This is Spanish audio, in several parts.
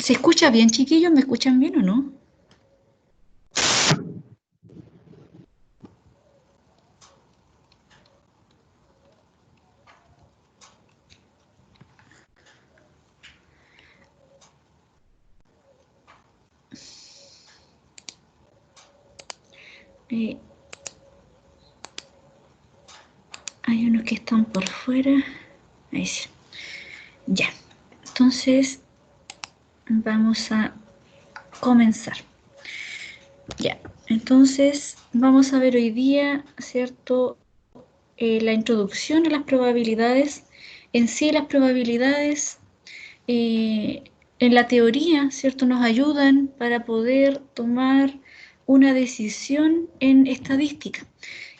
¿Se escucha bien, chiquillos? ¿Me escuchan bien o no? Eh, Hay unos que están por fuera. Ahí sí. Ya. Entonces, vamos a comenzar. Ya. Entonces, vamos a ver hoy día, ¿cierto? La introducción a las probabilidades. En sí, las probabilidades eh, en la teoría, ¿cierto? Nos ayudan para poder tomar una decisión en estadística.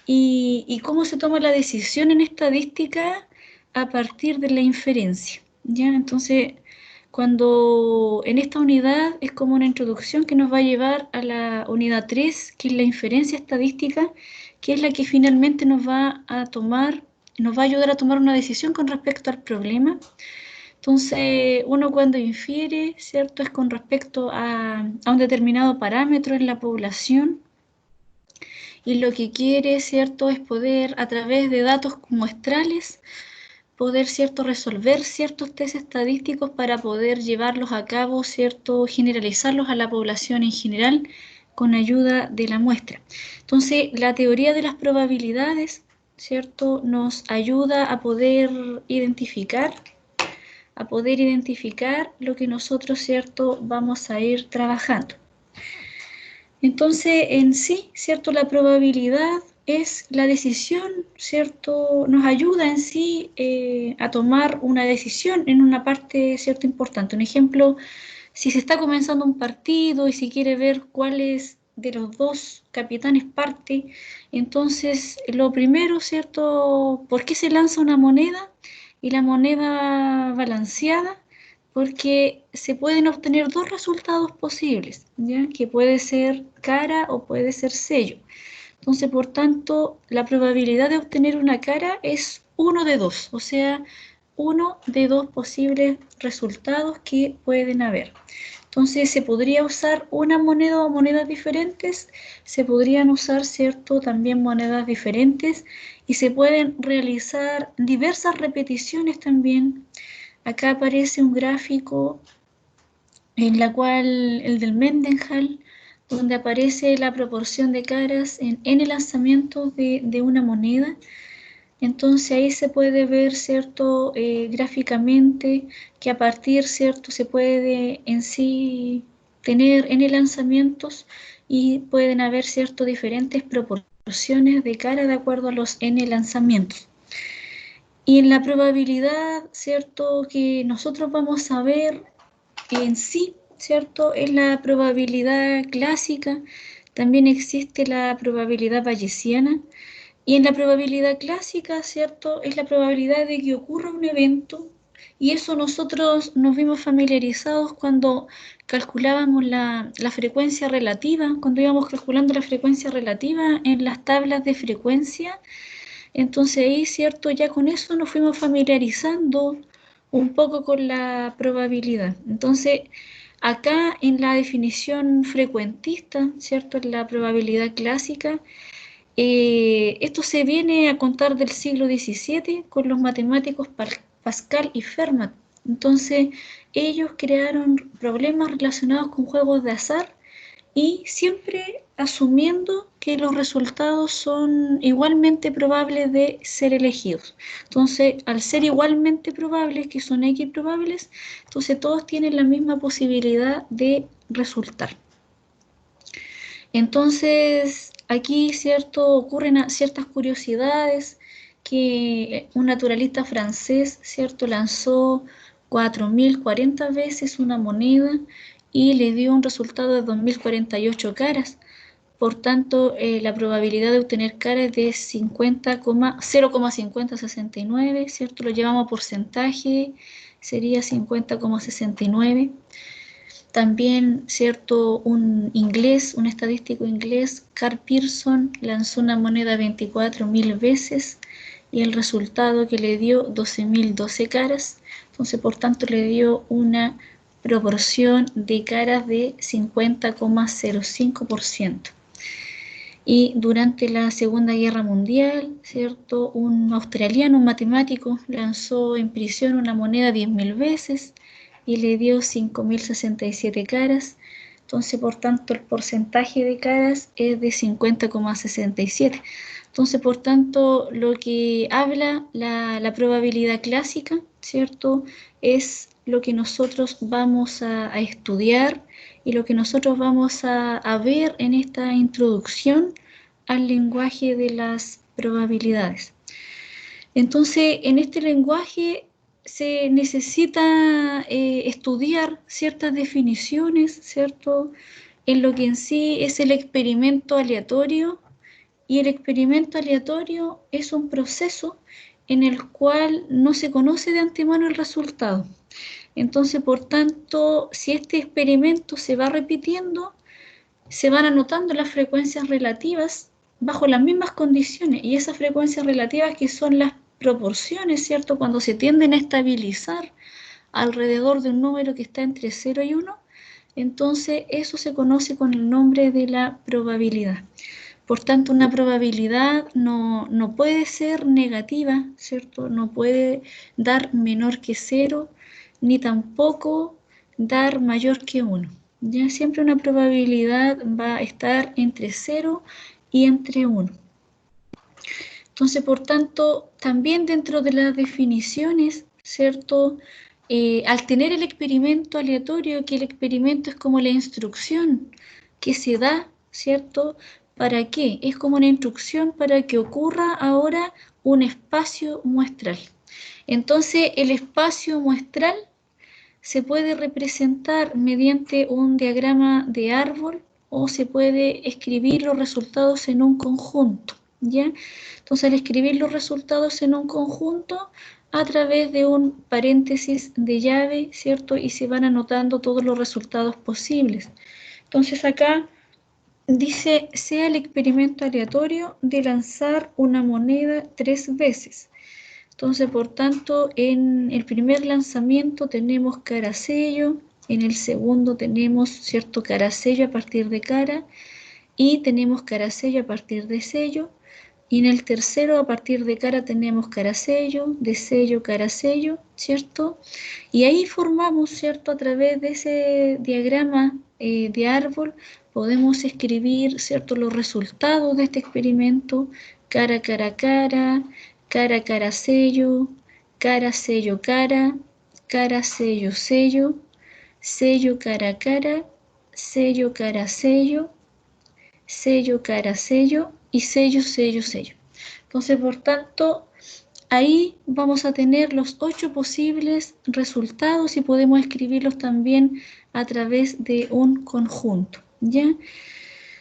¿Y cómo se toma la decisión en estadística? A partir de la inferencia, ¿ya? Entonces, cuando en esta unidad es como una introducción que nos va a llevar a la unidad 3, que es la inferencia estadística, que es la que finalmente nos va a ayudar a tomar una decisión con respecto al problema. Entonces, uno cuando infiere, ¿cierto? Es con respecto a un determinado parámetro en la población, y lo que quiere, ¿cierto?, es poder, a través de datos muestrales, poder, ¿cierto?, resolver ciertos test estadísticos para poder llevarlos a cabo, ¿cierto?, generalizarlos a la población en general con ayuda de la muestra. Entonces, la teoría de las probabilidades, ¿cierto?, nos ayuda a poder identificar lo que nosotros, ¿cierto?, vamos a ir trabajando. Entonces, en sí, ¿cierto? La probabilidad es la decisión, ¿cierto? Nos ayuda en sí a tomar una decisión en una parte, ¿cierto? Importante. Un ejemplo, si se está comenzando un partido y si quiere ver cuáles de los dos capitanes parte, entonces lo primero, ¿cierto? ¿Por qué se lanza una moneda? Y la moneda balanceada, porque se pueden obtener dos resultados posibles, ¿ya? Que puede ser cara o puede ser sello. Entonces, por tanto, la probabilidad de obtener una cara es uno de dos, o sea, uno de dos posibles resultados que pueden haber. Entonces, se podría usar una moneda o monedas diferentes, se podrían usar, ¿cierto?, también monedas diferentes, y se pueden realizar diversas repeticiones también. Acá aparece un gráfico en la cual el del Mendenhall, donde aparece la proporción de caras en n lanzamientos de una moneda. Entonces ahí se puede ver, ¿cierto?, gráficamente que a partir, ¿cierto?, se puede en sí tener n lanzamientos y pueden haber, ¿cierto?, diferentes proporciones de cara de acuerdo a los n lanzamientos. Y en la probabilidad, ¿cierto?, que nosotros vamos a ver en sí, ¿cierto?, es la probabilidad clásica. También existe la probabilidad bayesiana. Y en la probabilidad clásica, ¿cierto?, es la probabilidad de que ocurra un evento. Y eso nosotros nos vimos familiarizados cuando calculábamos la frecuencia relativa, cuando íbamos calculando la frecuencia relativa en las tablas de frecuencia. Entonces ahí, ¿cierto?, ya con eso nos fuimos familiarizando un poco con la probabilidad. Entonces, acá en la definición frecuentista, ¿cierto?, en la probabilidad clásica, esto se viene a contar del siglo XVII con los matemáticos Pascal y Fermat. Entonces, ellos crearon problemas relacionados con juegos de azar y siempre asumiendo que los resultados son igualmente probables de ser elegidos. Entonces, al ser igualmente probables, que son X probables, entonces todos tienen la misma posibilidad de resultar. Entonces, aquí, ¿cierto?, ocurren ciertas curiosidades que un naturalista francés, ¿cierto?, lanzó 4040 veces una moneda y le dio un resultado de 2048 caras. Por tanto, la probabilidad de obtener caras es de 0,5069, ¿cierto? Lo llevamos a porcentaje, sería 50,69. También, ¿cierto?, un estadístico inglés, Carl Pearson, lanzó una moneda 24.000 veces y el resultado que le dio 12.012 caras. Entonces, por tanto, le dio una proporción de caras de 50,05%. Y durante la Segunda Guerra Mundial, ¿cierto?, un australiano, un matemático, lanzó en prisión una moneda 10.000 veces y le dio 5.067 caras. Entonces, por tanto, el porcentaje de caras es de 50,67. Entonces, por tanto, lo que habla la probabilidad clásica, ¿cierto?, es lo que nosotros vamos a estudiar y lo que nosotros vamos a ver en esta introducción al lenguaje de las probabilidades. Entonces, en este lenguaje se necesita estudiar ciertas definiciones, ¿cierto?, en lo que en sí es el experimento aleatorio, y el experimento aleatorio es un proceso en el cual no se conoce de antemano el resultado. Entonces, por tanto, si este experimento se va repitiendo, se van anotando las frecuencias relativas bajo las mismas condiciones, y esas frecuencias relativas, que son las proporciones, ¿cierto?, cuando se tienden a estabilizar alrededor de un número que está entre 0 y 1, entonces eso se conoce con el nombre de la probabilidad. Por tanto, una probabilidad no puede ser negativa, ¿cierto? No puede dar menor que 0, ni tampoco dar mayor que 1. Ya siempre una probabilidad va a estar entre 0 y entre 1. Entonces, por tanto, también dentro de las definiciones, ¿cierto?, al tener el experimento aleatorio, que el experimento es como la instrucción que se da, ¿cierto?, ¿para qué? Es como una instrucción para que ocurra ahora un espacio muestral. Entonces, el espacio muestral se puede representar mediante un diagrama de árbol, o se puede escribir los resultados en un conjunto, ¿ya? Entonces, al escribir los resultados en un conjunto, a través de un paréntesis de llave, ¿cierto?, y se van anotando todos los resultados posibles. Entonces, acá dice: sea el experimento aleatorio de lanzar una moneda 3 veces. Entonces, por tanto, en el primer lanzamiento tenemos cara sello, en el segundo tenemos, ¿cierto?, cara sello a partir de cara, y tenemos cara sello a partir de sello, y en el tercero a partir de cara tenemos cara sello, de sello, cara sello, ¿cierto? Y ahí formamos, ¿cierto?, a través de ese diagrama de árbol, podemos escribir, ¿cierto?, los resultados de este experimento: cara, cara, cara, cara, cara, sello, cara, sello, cara, cara, sello, sello, sello, cara, cara, sello, cara, sello, sello, cara, sello, y sello, sello, sello. Entonces, por tanto, ahí vamos a tener los 8 posibles resultados, y podemos escribirlos también a través de un conjunto, ¿ya?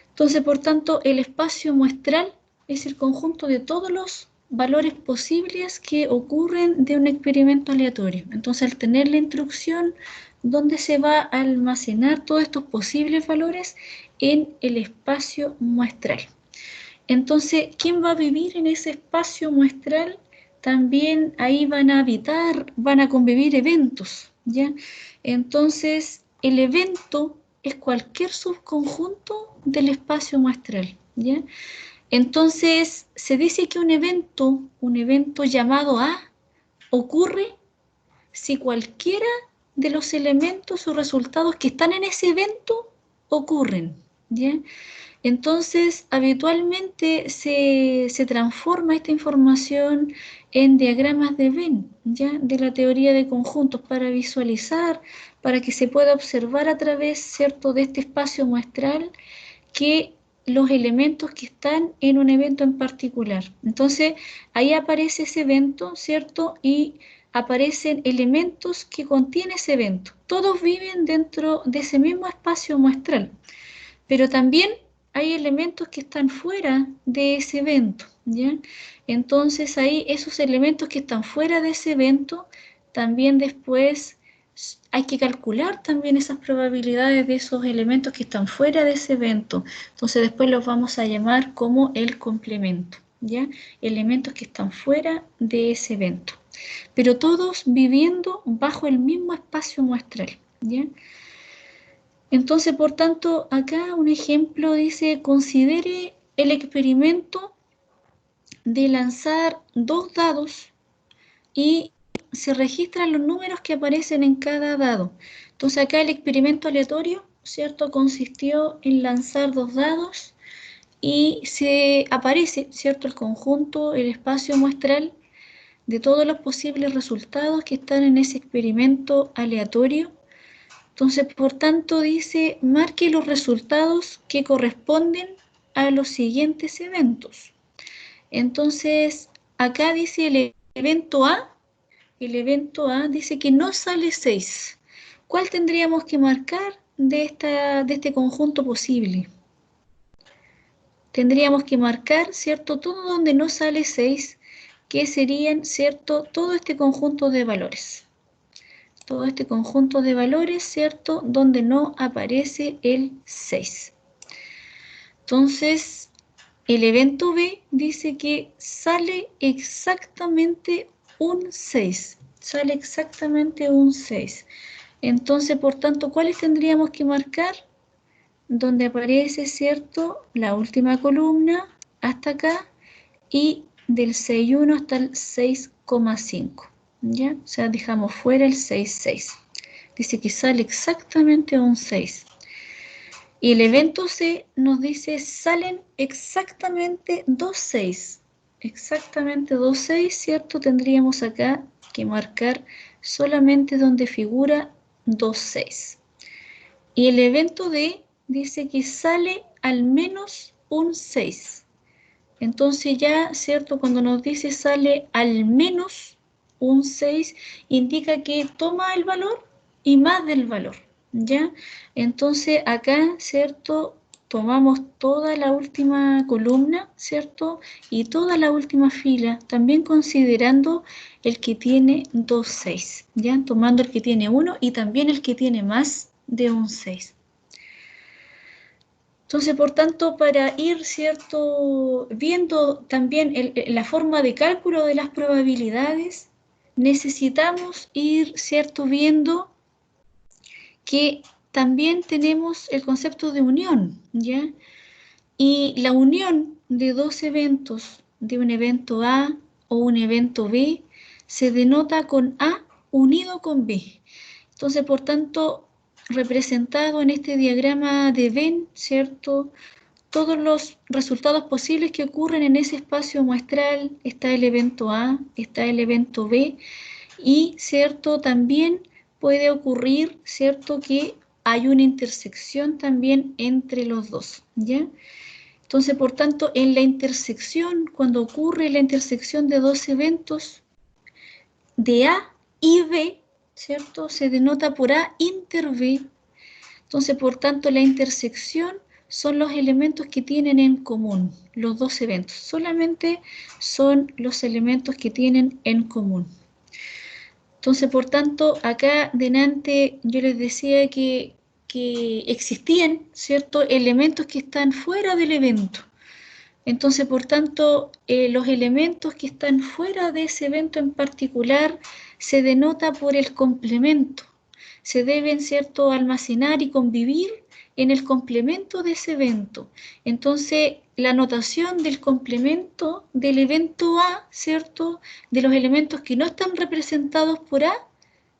Entonces, por tanto, el espacio muestral es el conjunto de todos los valores posibles que ocurren de un experimento aleatorio. Entonces, al tener la instrucción donde se va a almacenar todos estos posibles valores en el espacio muestral. Entonces, ¿quién va a vivir en ese espacio muestral? También ahí van a habitar, van a convivir eventos, ¿ya? Entonces, el evento es cualquier subconjunto del espacio muestral, ¿ya? Entonces, se dice que un evento llamado A, ocurre si cualquiera de los elementos o resultados que están en ese evento ocurren, ¿ya? Entonces, habitualmente se transforma esta información en diagramas de Venn, ¿ya?, de la teoría de conjuntos, para visualizar, para que se pueda observar a través, ¿cierto?, de este espacio muestral, que los elementos que están en un evento en particular. Entonces, ahí aparece ese evento, ¿cierto?, y aparecen elementos que contiene ese evento. Todos viven dentro de ese mismo espacio muestral, pero también hay elementos que están fuera de ese evento, ¿ya? Entonces, ahí esos elementos que están fuera de ese evento, también después hay que calcular también esas probabilidades de esos elementos que están fuera de ese evento. Entonces, después los vamos a llamar como el complemento, ¿ya? Elementos que están fuera de ese evento, pero todos viviendo bajo el mismo espacio muestral. ¿ya? Entonces, por tanto, acá un ejemplo dice, considere el experimento de lanzar 2 dados y se registran los números que aparecen en cada dado. Entonces acá el experimento aleatorio, ¿cierto? Consistió en lanzar 2 dados y se aparece, ¿cierto? El conjunto, el espacio muestral de todos los posibles resultados que están en ese experimento aleatorio. Entonces, por tanto, dice, marque los resultados que corresponden a los siguientes eventos. Entonces, acá dice el evento A dice que no sale 6. ¿Cuál tendríamos que marcar de este conjunto posible? Tendríamos que marcar, ¿cierto? Todo donde no sale 6, que serían, ¿cierto? Todo este conjunto de valores. Todo este conjunto de valores, ¿cierto? Donde no aparece el 6. Entonces, el evento B dice que sale exactamente un 6. Sale exactamente un 6. Entonces, por tanto, ¿cuáles tendríamos que marcar? Donde aparece, ¿cierto? La última columna hasta acá y del 6,1 hasta el 6,5. ¿Ya? O sea, dejamos fuera el 6,6. Dice que sale exactamente un 6. Y el evento C nos dice, salen exactamente 2,6. Exactamente 2,6, ¿cierto? Tendríamos acá que marcar solamente donde figura 2,6. Y el evento D dice que sale al menos un 6. Entonces ya, ¿cierto? Cuando nos dice sale al menos un 6, indica que toma el valor y más del valor, ¿ya? Entonces acá, ¿cierto? Tomamos toda la última columna, ¿cierto? Y toda la última fila, también considerando el que tiene 2 6, ¿ya? Tomando el que tiene 1 y también el que tiene más de un 6. Entonces, por tanto, para ir, ¿cierto?, viendo también la forma de cálculo de las probabilidades, necesitamos ir, ¿cierto?, viendo que también tenemos el concepto de unión, ¿ya? Y la unión de 2 eventos, de un evento A o un evento B, se denota con A unido con B. Entonces, por tanto, representado en este diagrama de Venn, ¿cierto?, todos los resultados posibles que ocurren en ese espacio muestral, está el evento A, está el evento B, y, ¿cierto?, también puede ocurrir, ¿cierto?, que hay una intersección también entre los dos, ¿ya? Entonces, por tanto, en la intersección, cuando ocurre la intersección de 2 eventos de A y B, ¿cierto?, se denota por A inter B. Entonces, por tanto, la intersección son los elementos que tienen en común los 2 eventos. Solamente son los elementos que tienen en común. Entonces, por tanto, acá delante yo les decía que existían, ¿cierto?, elementos que están fuera del evento. Entonces, por tanto, los elementos que están fuera de ese evento en particular se denota por el complemento. Se deben, ¿cierto?, almacenar y convivir en el complemento de ese evento. Entonces, la notación del complemento del evento A, ¿cierto?, de los elementos que no están representados por A,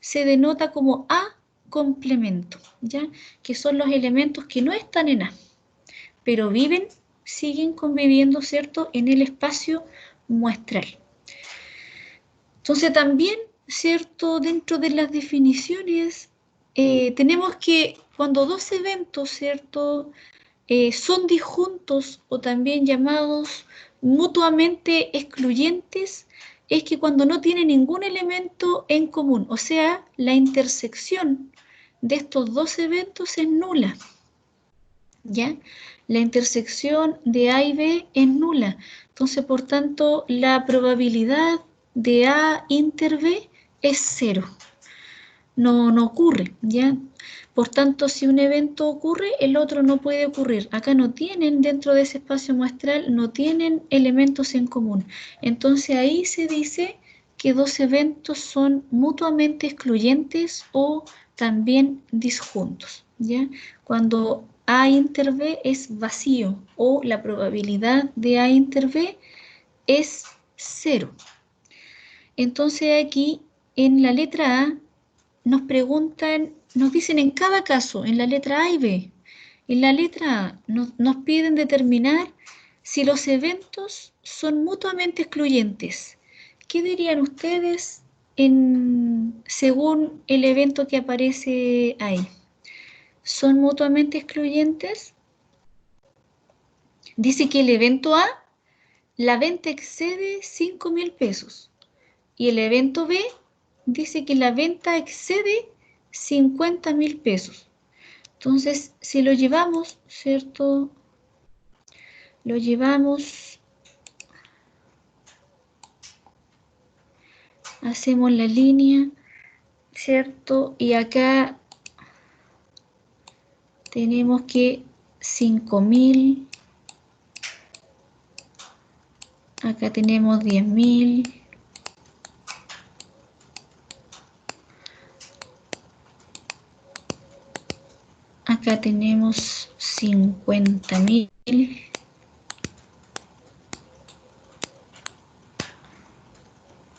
se denota como A complemento, ¿ya? Que son los elementos que no están en A, pero siguen conviviendo, ¿cierto?, en el espacio muestral. Entonces también, ¿cierto?, dentro de las definiciones, tenemos que cuando 2 eventos, ¿cierto?, son disjuntos o también llamados mutuamente excluyentes, es que cuando no tienen ningún elemento en común, o sea, la intersección de estos 2 eventos es nula, ¿ya? La intersección de A y B es nula. Entonces, por tanto, la probabilidad de A inter B es 0. No ocurre, ¿ya? Por tanto, si un evento ocurre, el otro no puede ocurrir. Acá no tienen, dentro de ese espacio muestral, no tienen elementos en común. Entonces, ahí se dice que dos eventos son mutuamente excluyentes o también disjuntos, ¿ya? Cuando A inter B es vacío o la probabilidad de A inter B es 0. Entonces aquí en la letra A nos preguntan, nos dicen en cada caso, en la letra A y B, en la letra A nos piden determinar si los eventos son mutuamente excluyentes. ¿Qué dirían ustedes según el evento que aparece ahí? ¿Son mutuamente excluyentes? Dice que el evento A, la venta excede 5.000 pesos. Y el evento B dice que la venta excede 50.000 pesos. Entonces, si lo llevamos, ¿cierto? Lo llevamos, hacemos la línea, ¿cierto? Y acá tenemos que 5.000, acá tenemos 10.000, acá tenemos 50.000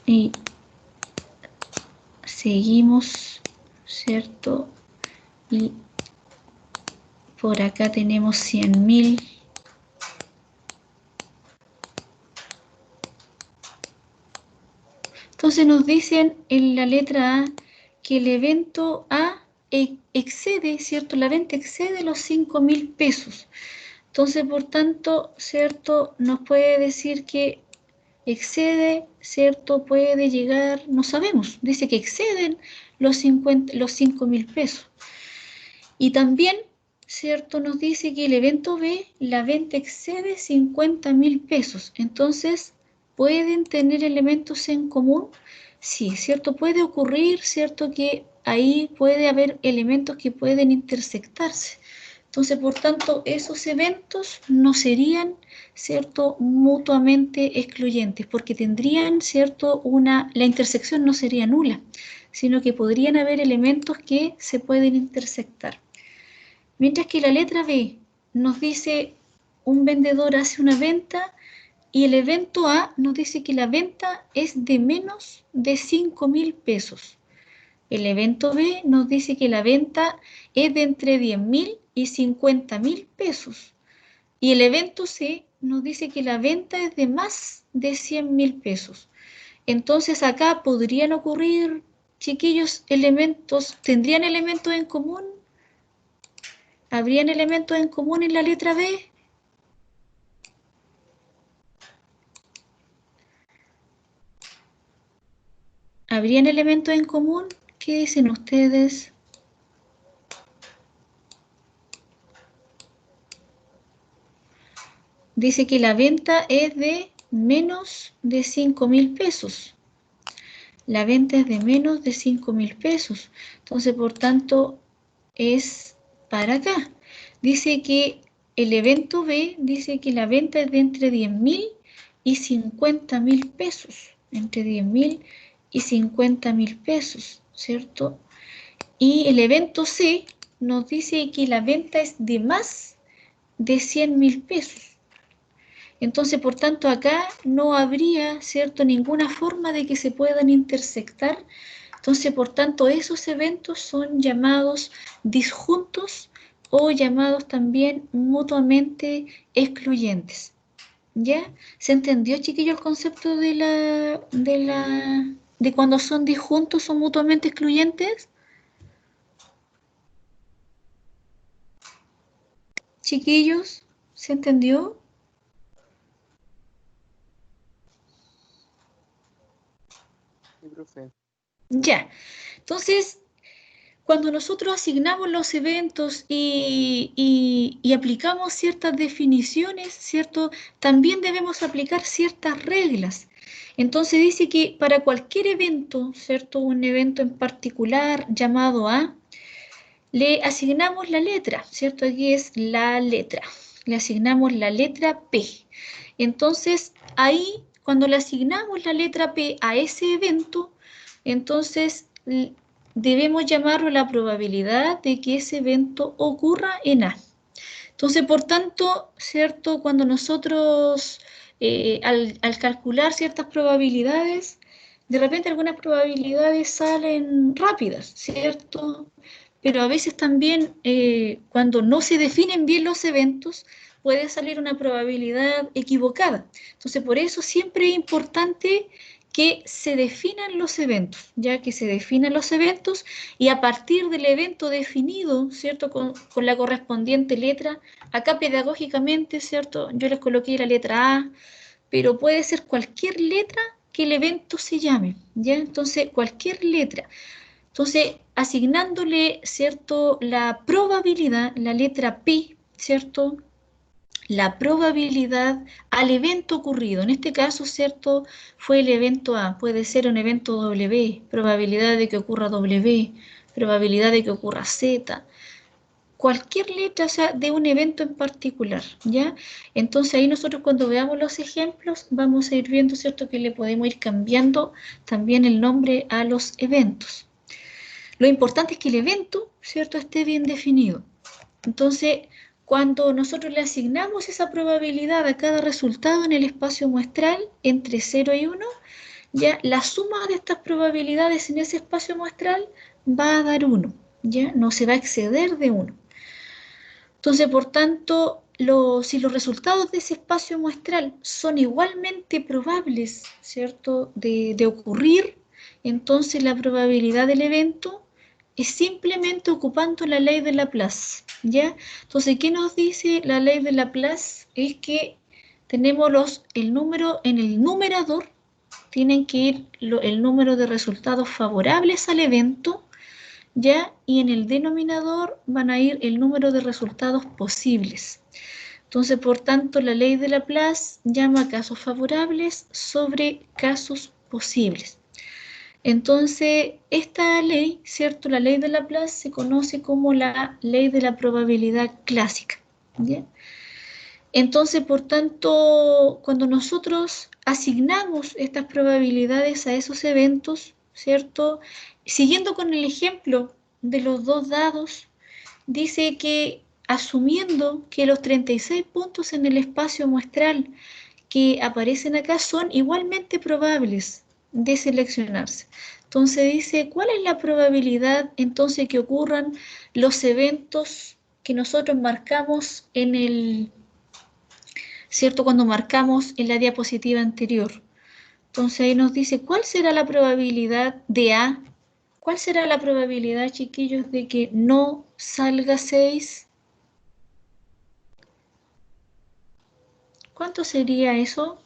y seguimos, ¿cierto? Y por acá tenemos 100.000. Entonces nos dicen en la letra A que el evento A excede, ¿cierto? La venta excede los 5.000 pesos. Entonces, por tanto, ¿cierto? Nos puede decir que excede, ¿cierto? Puede llegar, no sabemos, dice que exceden los 5.000 pesos. Y también, ¿cierto? Nos dice que el evento B, la venta excede 50.000 pesos. Entonces, ¿pueden tener elementos en común? Sí, ¿cierto? Puede ocurrir, ¿cierto? Que ahí puede haber elementos que pueden intersectarse. Entonces, por tanto, esos eventos no serían, ¿cierto?, mutuamente excluyentes, porque tendrían, ¿cierto?, la intersección no sería nula, sino que podrían haber elementos que se pueden intersectar. Mientras que la letra B nos dice un vendedor hace una venta y el evento A nos dice que la venta es de menos de 5.000 pesos. El evento B nos dice que la venta es de entre 10.000 y 50.000 pesos. Y el evento C nos dice que la venta es de más de 100.000 pesos. Entonces acá podrían ocurrir, chiquillos, elementos, ¿tendrían elementos en común? ¿Habrían elementos en común en la letra B? ¿Habrían elementos en común? ¿Qué dicen ustedes? Dice que la venta es de menos de 5.000 pesos. La venta es de menos de 5.000 pesos. Entonces, por tanto, es para acá. Dice que el evento B dice que la venta es de entre 10.000 y 50.000 pesos. Entre 10.000 y 50.000 pesos, ¿cierto? Y el evento C nos dice que la venta es de más de 100.000 pesos. Entonces, por tanto, acá no habría, ¿cierto?, ninguna forma de que se puedan intersectar. Entonces, por tanto, esos eventos son llamados disjuntos o llamados también mutuamente excluyentes. ¿Ya? ¿Se entendió, chiquillo, el concepto de cuando son disjuntos o mutuamente excluyentes? Chiquillos, ¿se entendió? Sí, profe. Ya. Entonces, cuando nosotros asignamos los eventos y aplicamos ciertas definiciones, ¿cierto? También debemos aplicar ciertas reglas. Entonces dice que para cualquier evento, ¿cierto? Un evento en particular llamado A, le asignamos la letra, ¿cierto? Aquí es la letra. Le asignamos la letra P. Entonces, ahí cuando le asignamos la letra P a ese evento, entonces debemos llamarlo la probabilidad de que ese evento ocurra en A. Entonces, por tanto, ¿cierto? Cuando nosotros, al calcular ciertas probabilidades, de repente algunas probabilidades salen rápidas, ¿cierto? Pero a veces también, cuando no se definen bien los eventos, puede salir una probabilidad equivocada. Entonces, por eso siempre es importante que se definan los eventos, ya que se definan los eventos y a partir del evento definido, ¿cierto? Con la correspondiente letra, acá pedagógicamente, ¿cierto? Yo les coloqué la letra A, pero puede ser cualquier letra que el evento se llame, ¿ya? Entonces, cualquier letra. Entonces, asignándole, ¿cierto? La probabilidad, la letra P, ¿cierto? La probabilidad al evento ocurrido. En este caso, ¿cierto? Fue el evento A. Puede ser un evento W, probabilidad de que ocurra W, probabilidad de que ocurra Z. Cualquier letra, o sea, de un evento en particular, ¿ya? Entonces ahí nosotros cuando veamos los ejemplos vamos a ir viendo, ¿cierto? Que le podemos ir cambiando también el nombre a los eventos. Lo importante es que el evento, ¿cierto?, esté bien definido. Entonces, cuando nosotros le asignamos esa probabilidad a cada resultado en el espacio muestral entre 0 y 1, ya la suma de estas probabilidades en ese espacio muestral va a dar 1, ya no se va a exceder de 1. Entonces, por tanto, si los resultados de ese espacio muestral son igualmente probables, ¿cierto?, de ocurrir, entonces la probabilidad del evento es simplemente ocupando la ley de Laplace, ¿ya? Entonces, ¿qué nos dice la ley de Laplace? Es que tenemos el número en el numerador, tienen que ir el número de resultados favorables al evento, ¿ya? Y en el denominador van a ir el número de resultados posibles. Entonces, por tanto, la ley de Laplace llama casos favorables sobre casos posibles. Entonces, esta ley, ¿cierto? La ley de Laplace se conoce como la ley de la probabilidad clásica, ¿ya? Entonces, por tanto, cuando nosotros asignamos estas probabilidades a esos eventos, ¿cierto? Siguiendo con el ejemplo de los dos dados, dice que asumiendo que los 36 puntos en el espacio muestral que aparecen acá son igualmente probables de seleccionarse. Entonces dice, ¿cuál es la probabilidad entonces que ocurran los eventos que nosotros marcamos en el, ¿cierto? Cuando marcamos en la diapositiva anterior. Entonces ahí nos dice, ¿cuál será la probabilidad de A? ¿Cuál será la probabilidad, chiquillos, de que no salga 6? ¿Cuánto sería eso?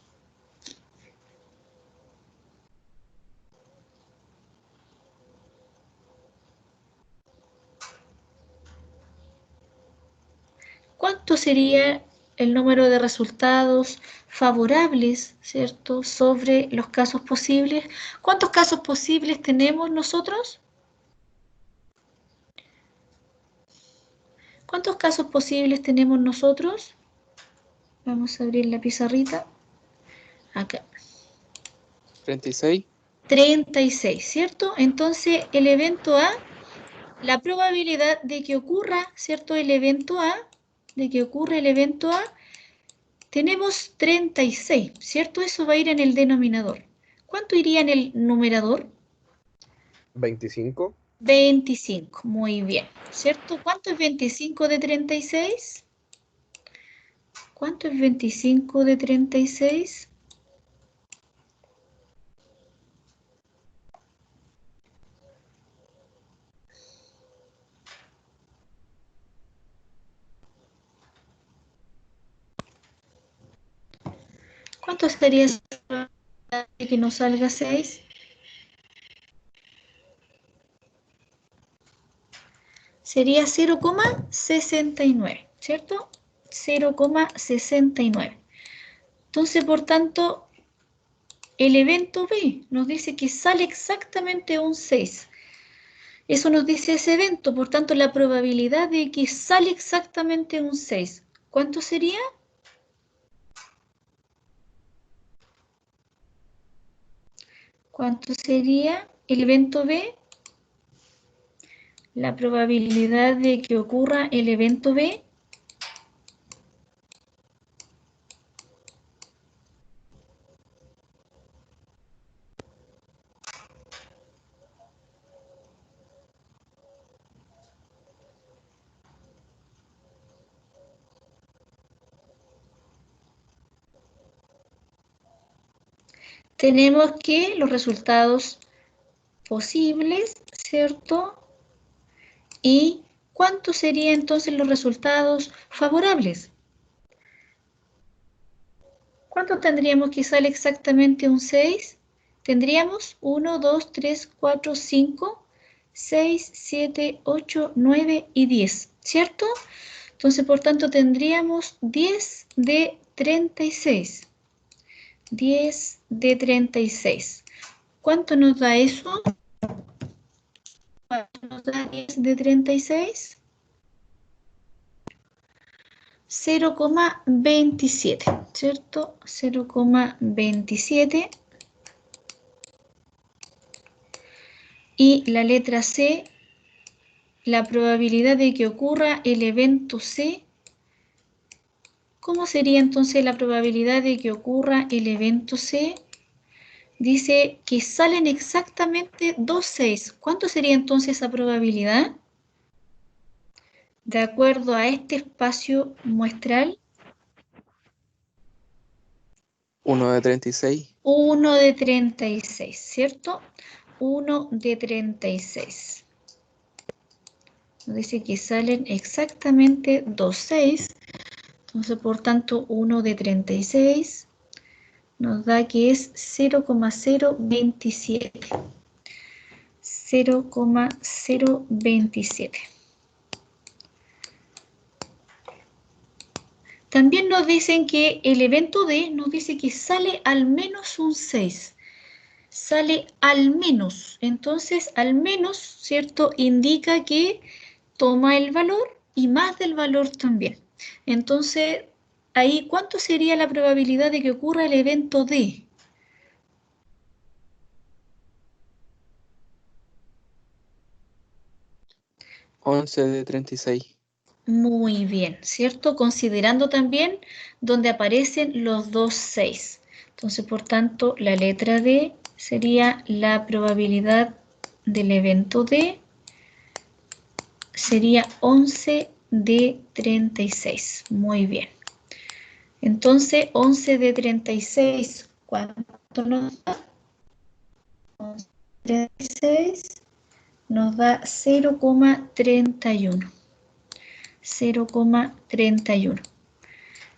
¿Cuánto sería el número de resultados favorables, ¿cierto?, sobre los casos posibles? ¿Cuántos casos posibles tenemos nosotros? ¿Cuántos casos posibles tenemos nosotros? Vamos a abrir la pizarrita. Acá. 36. 36, ¿cierto? Entonces, el evento A, la probabilidad de que ocurra, ¿cierto?, el evento A, de que ocurra el evento A, tenemos 36, ¿cierto? Eso va a ir en el denominador. ¿Cuánto iría en el numerador? 25. 25, muy bien, ¿cierto? ¿Cuánto es 25 de 36? ¿Cuánto es 25 de 36? ¿Cuánto sería esa probabilidad de que nos salga 6? Sería 0,69, ¿cierto? 0,69. Entonces, por tanto, el evento B nos dice que sale exactamente un 6. Eso nos dice ese evento, por tanto, la probabilidad de que sale exactamente un 6. ¿Cuánto sería? ¿Cuánto sería el evento B? La probabilidad de que ocurra el evento B. Tenemos que los resultados posibles, ¿cierto? ¿Y cuántos serían entonces los resultados favorables? ¿Cuántos tendríamos que sale exactamente un 6? Tendríamos 1, 2, 3, 4, 5, 6, 7, 8, 9 y 10, ¿cierto? Entonces, por tanto, tendríamos 10 de 36. 10 de 36. ¿Cuánto nos da eso? ¿Cuánto nos da 10 de 36? 0,27, ¿cierto? 0,27. Y la letra C, la probabilidad de que ocurra el evento C. ¿Cómo sería entonces la probabilidad de que ocurra el evento C? Dice que salen exactamente 2 6. ¿Cuánto sería entonces esa probabilidad? De acuerdo a este espacio muestral. 1 de 36. 1 de 36, ¿cierto? 1 de 36. Nos dice que salen exactamente 2 6. Entonces, por tanto, 1 de 36 nos da que es 0,027. 0,027. También nos dicen que el evento D nos dice que sale al menos un 6. Sale al menos. Entonces, al menos, ¿cierto? Indica que toma el valor y más del valor también. Entonces, ahí, ¿cuánto sería la probabilidad de que ocurra el evento D? Once de 36. Muy bien, ¿cierto? Considerando también donde aparecen los dos 6. Entonces, por tanto, la letra D sería la probabilidad del evento D, sería 11 de 36. Muy bien. Entonces, 11 de 36, ¿cuánto nos da? 11 de 36 nos da 0,31. 0,31.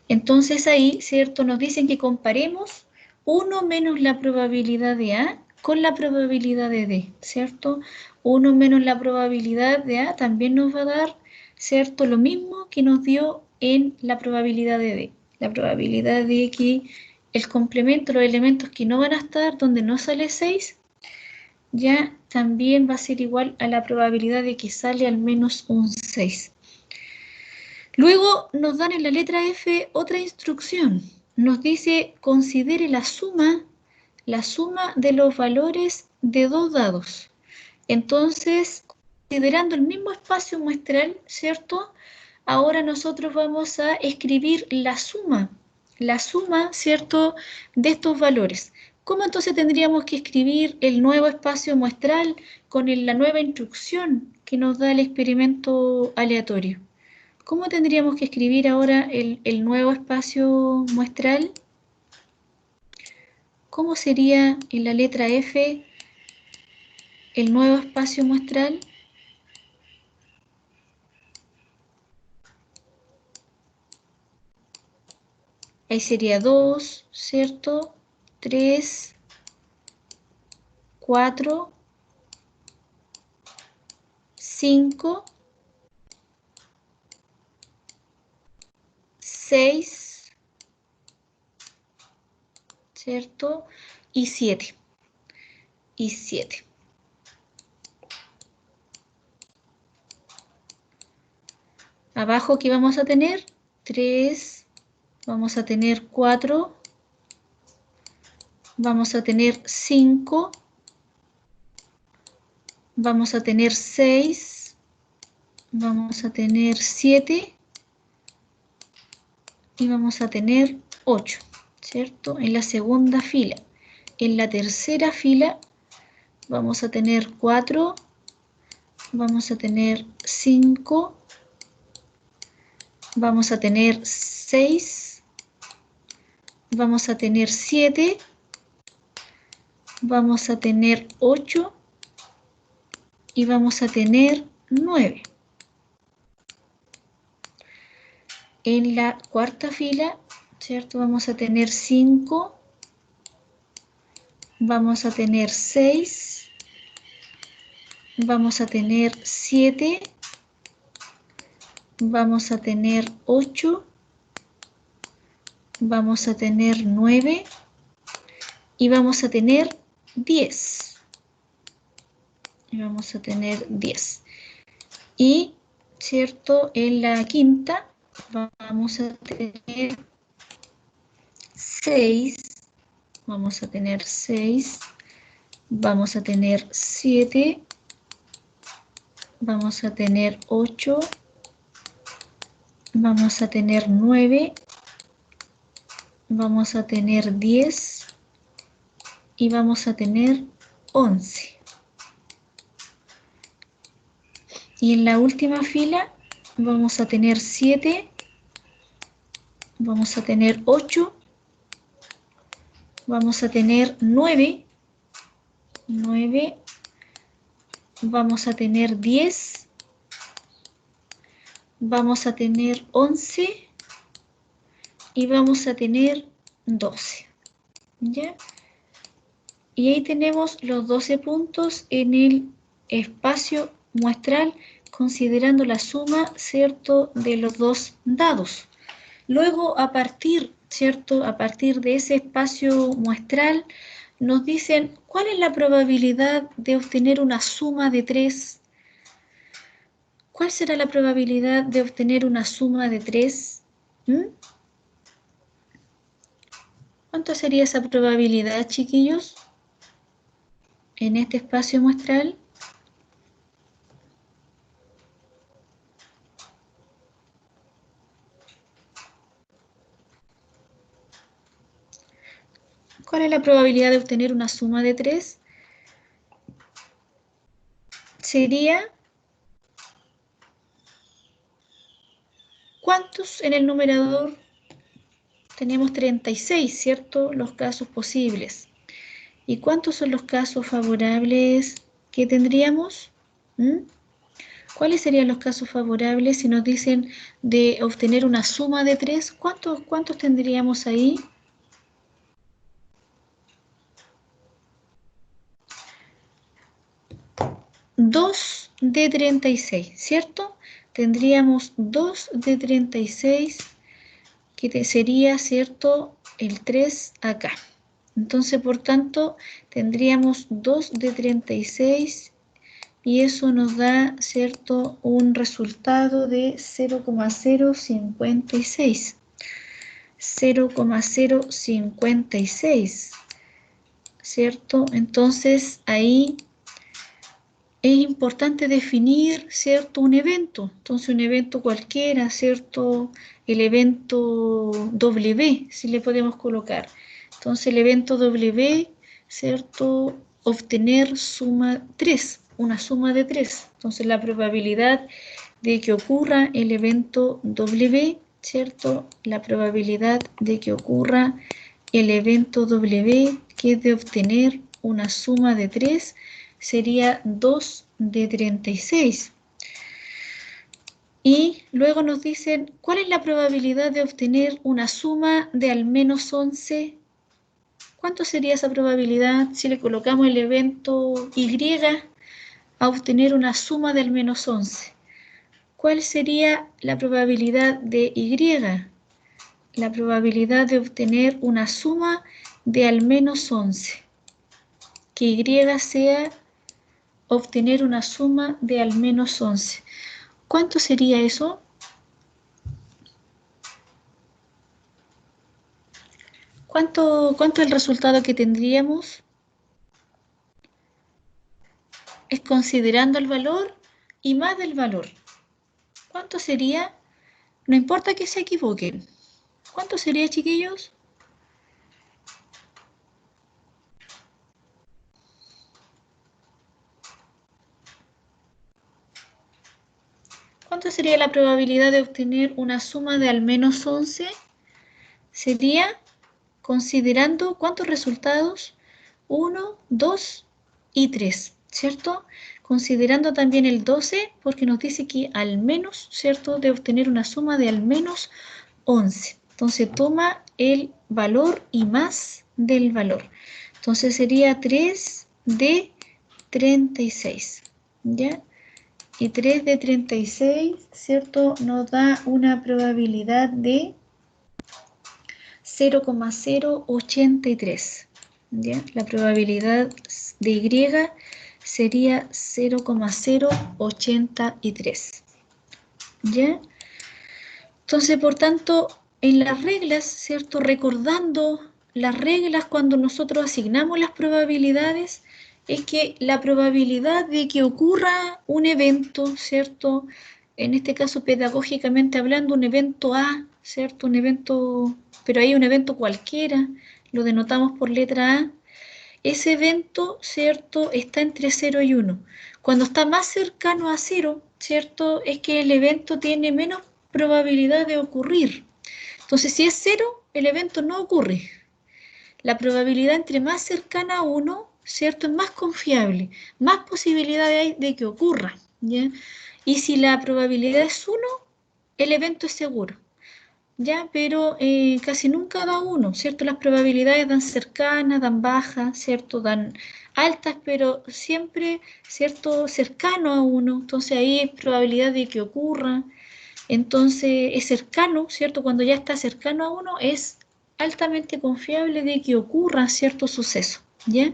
Entonces ahí, ¿cierto? Nos dicen que comparemos 1 menos la probabilidad de A con la probabilidad de D, ¿cierto? 1 menos la probabilidad de A también nos va a dar, ¿cierto? Lo mismo que nos dio en la probabilidad de D. La probabilidad de que el complemento, los elementos que no van a estar donde no sale 6, ya también va a ser igual a la probabilidad de que sale al menos un 6. Luego nos dan en la letra F otra instrucción. Nos dice, considere la suma de los valores de dos dados. Entonces, considerando el mismo espacio muestral, ¿cierto? Ahora nosotros vamos a escribir la suma, ¿cierto?, de estos valores. ¿Cómo entonces tendríamos que escribir el nuevo espacio muestral con la nueva instrucción que nos da el experimento aleatorio? ¿Cómo tendríamos que escribir ahora el nuevo espacio muestral? ¿Cómo sería en la letra F el nuevo espacio muestral? Ahí sería 2, ¿cierto? 3, 4, 5, 6, ¿cierto? Y 7. Y 7. Abajo, ¿qué vamos a tener? 3, vamos a tener 4, vamos a tener 5, vamos a tener 6, vamos a tener 7 y vamos a tener 8, ¿cierto? En la segunda fila. En la tercera fila vamos a tener 4, vamos a tener 5, vamos a tener 6, vamos a tener 7, vamos a tener 8 y vamos a tener 9. En la cuarta fila, ¿cierto? Vamos a tener 5, vamos a tener 6, vamos a tener 7, vamos a tener 8, vamos a tener 9 y vamos a tener 10. Y vamos a tener 10. Y, ¿cierto? En la quinta vamos a tener 6, vamos a tener 6, vamos a tener 7, vamos a tener 8, vamos a tener 9, vamos a tener 10 y vamos a tener 11. Y en la última fila vamos a tener 7, vamos a tener 8, vamos a tener 9, vamos a tener 10, vamos a tener 11 y vamos a tener 12. ¿Ya? Y ahí tenemos los 12 puntos en el espacio muestral, considerando la suma, ¿cierto?, de los dos dados. Luego, a partir, ¿cierto?, a partir de ese espacio muestral, nos dicen cuál es la probabilidad de obtener una suma de 3. ¿Cuál será la probabilidad de obtener una suma de 3? ¿Cuánto sería esa probabilidad, chiquillos? En este espacio muestral. ¿Cuál es la probabilidad de obtener una suma de 3? Sería, ¿cuántos en el numerador? Tenemos 36, ¿cierto? Los casos posibles. ¿Y cuántos son los casos favorables que tendríamos? ¿Cuáles serían los casos favorables si nos dicen de obtener una suma de 3? ¿Cuántos tendríamos ahí? 2 de 36, ¿cierto? Tendríamos 2 de 36, que sería, ¿cierto?, el 3 acá. Entonces, por tanto, tendríamos 2 de 36 y eso nos da, ¿cierto?, un resultado de 0,056. 0,056, ¿cierto? Entonces, ahí es importante definir, ¿cierto?, un evento. Entonces, un evento cualquiera, ¿cierto? El evento W, si le podemos colocar. Entonces, el evento W, ¿cierto?, obtener suma 3, una suma de 3. Entonces, la probabilidad de que ocurra el evento W, ¿cierto? La probabilidad de que ocurra el evento W, que es de obtener una suma de 3, sería 2 de 36. Y luego nos dicen, ¿cuál es la probabilidad de obtener una suma de al menos 11? ¿Cuánto sería esa probabilidad si le colocamos el evento Y a obtener una suma de al menos 11? ¿Cuál sería la probabilidad de Y? La probabilidad de obtener una suma de al menos 11. Que Y sea obtener una suma de al menos 11. ¿Cuánto sería eso? ¿Cuánto es el resultado que tendríamos? es considerando el valor y más del valor. ¿Cuánto sería? No importa que se equivoquen. ¿Cuánto sería, chiquillos? ¿Cuánto sería la probabilidad de obtener una suma de al menos 11? Sería considerando cuántos resultados, 1, 2 y 3, ¿cierto? Considerando también el 12, porque nos dice que al menos, ¿cierto?, de obtener una suma de al menos 11. Entonces toma el valor y más del valor. Entonces sería 3 de 36, ¿ya? Y 3 de 36, ¿cierto?, nos da una probabilidad de 0,083, ¿ya? La probabilidad de Y sería 0,083, ¿ya? Entonces, por tanto, en las reglas, ¿cierto? Recordando las reglas cuando nosotros asignamos las probabilidades, es que la probabilidad de que ocurra un evento, ¿cierto? En este caso, pedagógicamente hablando, un evento A, ¿cierto? Un evento, pero hay un evento cualquiera, lo denotamos por letra A. Ese evento, ¿cierto?, está entre 0 y 1. Cuando está más cercano a 0, ¿cierto?, es que el evento tiene menos probabilidad de ocurrir. Entonces, si es 0, el evento no ocurre. La probabilidad entre más cercana a 1, ¿cierto?, es más confiable, más posibilidad hay de que ocurra, ¿ya? Y si la probabilidad es 1, el evento es seguro, ¿ya? Pero casi nunca da 1, ¿cierto? Las probabilidades dan cercanas, dan bajas, ¿cierto? Dan altas, pero siempre, ¿cierto?, cercano a 1. Entonces ahí hay probabilidad de que ocurra. Entonces es cercano, ¿cierto? Cuando ya está cercano a 1, es altamente confiable de que ocurra cierto suceso, ¿ya?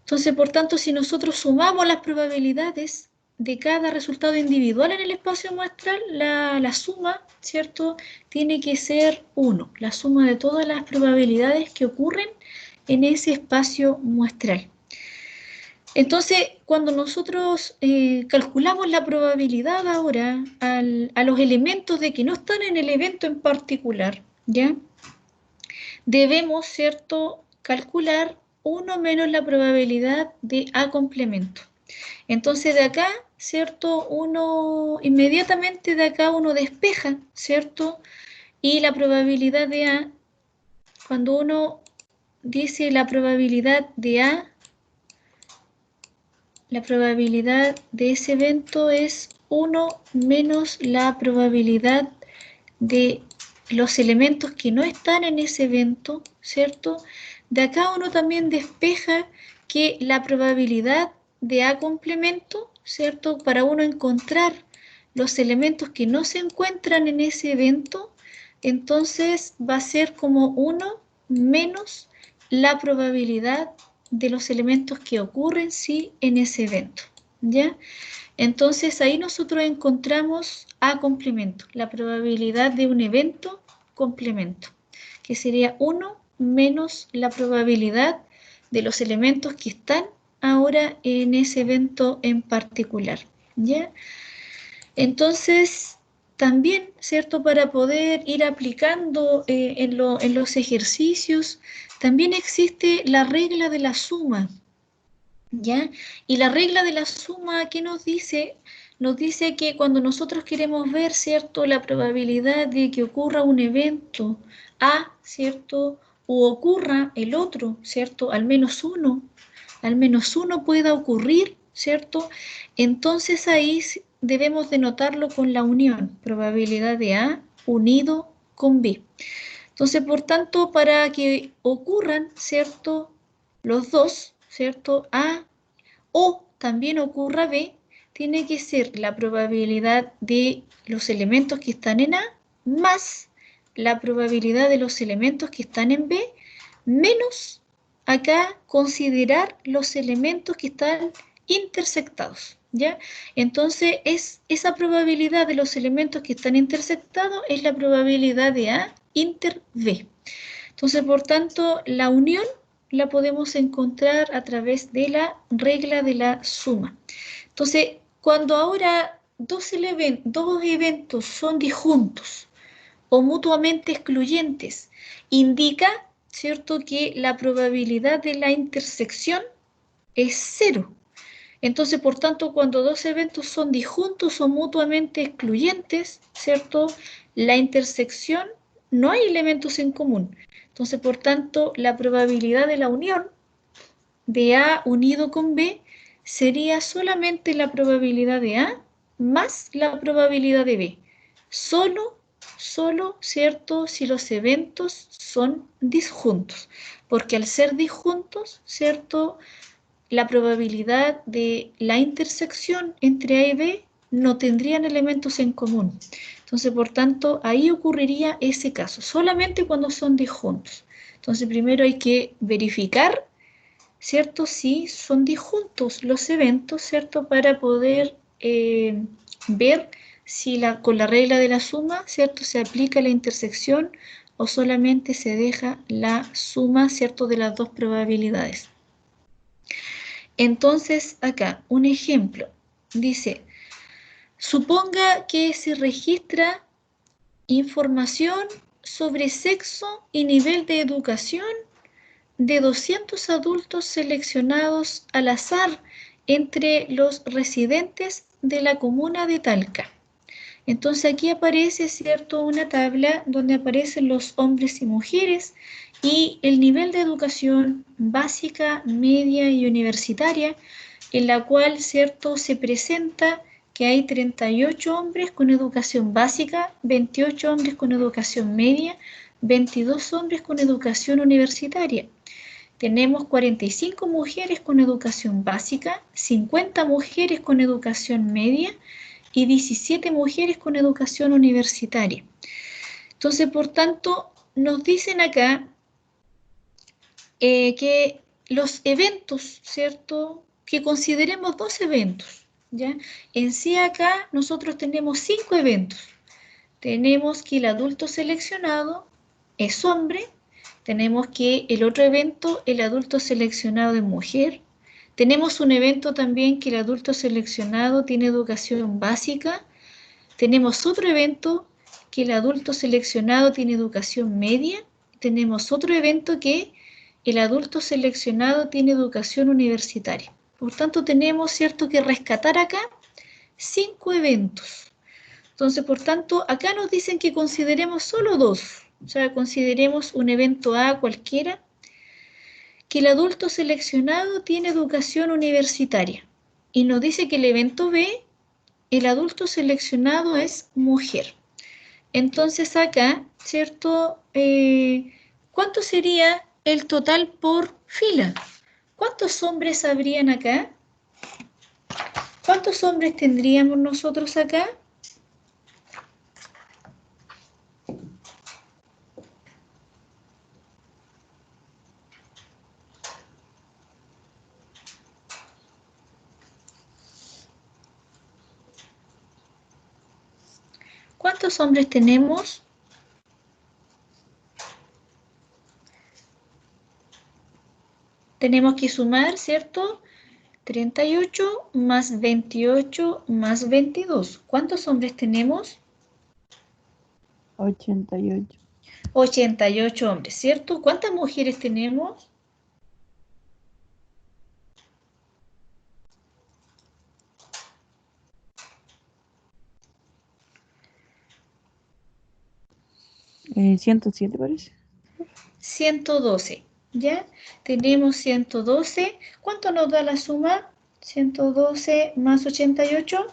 Entonces, por tanto, si nosotros sumamos las probabilidades de cada resultado individual en el espacio muestral, la suma, ¿cierto?, tiene que ser 1, la suma de todas las probabilidades que ocurren en ese espacio muestral. Entonces, cuando nosotros calculamos la probabilidad ahora a los elementos de que no están en el evento en particular, ¿ya?, debemos, ¿cierto?, calcular 1 menos la probabilidad de A complemento. Entonces de acá, ¿cierto?, inmediatamente de acá uno despeja, ¿cierto? Y la probabilidad de A, cuando uno dice la probabilidad de A, la probabilidad de ese evento es 1 menos la probabilidad de los elementos que no están en ese evento, ¿cierto? De acá uno también despeja que la probabilidad de A complemento, ¿cierto?, para uno encontrar los elementos que no se encuentran en ese evento, entonces va a ser como 1 menos la probabilidad de los elementos que ocurren sí en ese evento, ¿ya? Entonces ahí nosotros encontramos A complemento, la probabilidad de un evento complemento, que sería 1 menos la probabilidad de los elementos que están ahora en ese evento en particular, ¿ya? Entonces, también, ¿cierto?, para poder ir aplicando en los ejercicios, también existe la regla de la suma, ¿ya? Y la regla de la suma, ¿qué nos dice? Nos dice que cuando nosotros queremos ver, ¿cierto?, la probabilidad de que ocurra un evento A, ¿cierto?, o ocurra el otro, ¿cierto?, al menos uno pueda ocurrir, ¿cierto? Entonces ahí debemos denotarlo con la unión, probabilidad de A unido con B. Entonces, por tanto, para que ocurran, ¿cierto?, los dos, ¿cierto?, A o también ocurra B, tiene que ser la probabilidad de los elementos que están en A más la probabilidad de los elementos que están en B menos acá considerar los elementos que están intersectados, ¿ya? Entonces, esa probabilidad de los elementos que están intersectados es la probabilidad de A inter B. Entonces, por tanto, la unión la podemos encontrar a través de la regla de la suma. Entonces, cuando ahora dos eventos son disjuntos o mutuamente excluyentes, indica, ¿cierto?, que la probabilidad de la intersección es 0. Entonces, por tanto, cuando dos eventos son disjuntos o mutuamente excluyentes, ¿cierto?, la intersección, no hay elementos en común. Entonces, por tanto, la probabilidad de la unión de A unido con B sería solamente la probabilidad de A más la probabilidad de B. Solo, ¿cierto?, si los eventos son disjuntos. Porque al ser disjuntos, ¿cierto?, la probabilidad de la intersección entre A y B no tendrían elementos en común. Entonces, por tanto, ahí ocurriría ese caso, solamente cuando son disjuntos. Entonces, primero hay que verificar, ¿cierto?, si son disjuntos los eventos, ¿cierto?, para poder ver si con la regla de la suma, ¿cierto?, se aplica la intersección o solamente se deja la suma, ¿cierto?, de las dos probabilidades. Entonces, acá, un ejemplo, dice, suponga que se registra información sobre sexo y nivel de educación de 200 adultos seleccionados al azar entre los residentes de la comuna de Talca. Entonces aquí aparece, ¿cierto?, una tabla donde aparecen los hombres y mujeres y el nivel de educación básica, media y universitaria, en la cual, ¿cierto?, se presenta que hay 38 hombres con educación básica, 28 hombres con educación media, 22 hombres con educación universitaria. Tenemos 45 mujeres con educación básica, 50 mujeres con educación media y 17 mujeres con educación universitaria. Entonces, por tanto, nos dicen acá que los eventos, ¿cierto?, que consideremos dos eventos, ¿ya? En sí acá nosotros tenemos 5 eventos. Tenemos que el adulto seleccionado es hombre, tenemos que el otro evento, el adulto seleccionado es mujer, tenemos un evento también que el adulto seleccionado tiene educación básica, tenemos otro evento que el adulto seleccionado tiene educación media, tenemos otro evento que el adulto seleccionado tiene educación universitaria. Por tanto, tenemos, ¿cierto?, que rescatar acá 5 eventos. Entonces, por tanto, acá nos dicen que consideremos solo 2. O sea, consideremos un evento A cualquiera, que el adulto seleccionado tiene educación universitaria. Y nos dice que el evento B, el adulto seleccionado es mujer. Entonces acá, ¿cierto? ¿Cuánto sería el total por fila? ¿Cuántos hombres habrían acá? ¿Cuántos hombres tendríamos nosotros acá? ¿Cuántos hombres tenemos? Tenemos que sumar, ¿cierto? 38 más 28 más 22. ¿Cuántos hombres tenemos? 88. 88 hombres, ¿cierto? ¿Cuántas mujeres tenemos? 107 parece. 112, ¿ya? Tenemos 112. ¿Cuánto nos da la suma? 112 más 88.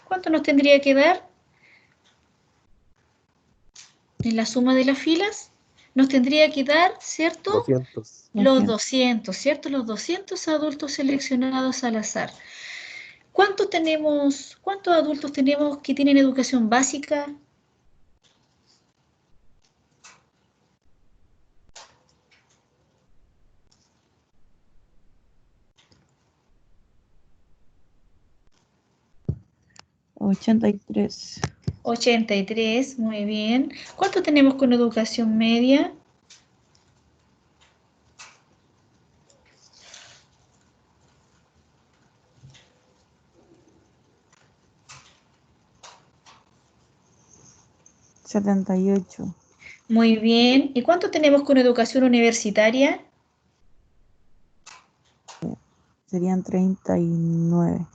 ¿Cuánto nos tendría que dar? En la suma de las filas, nos tendría que dar, ¿cierto? 200. Los 200, ¿cierto? Los 200 adultos seleccionados al azar. ¿Cuántos adultos tenemos que tienen educación básica? $83. 83, muy bien. ¿Cuánto tenemos con educación media? 78. Muy bien. ¿Y cuánto tenemos con educación universitaria? Serían 39.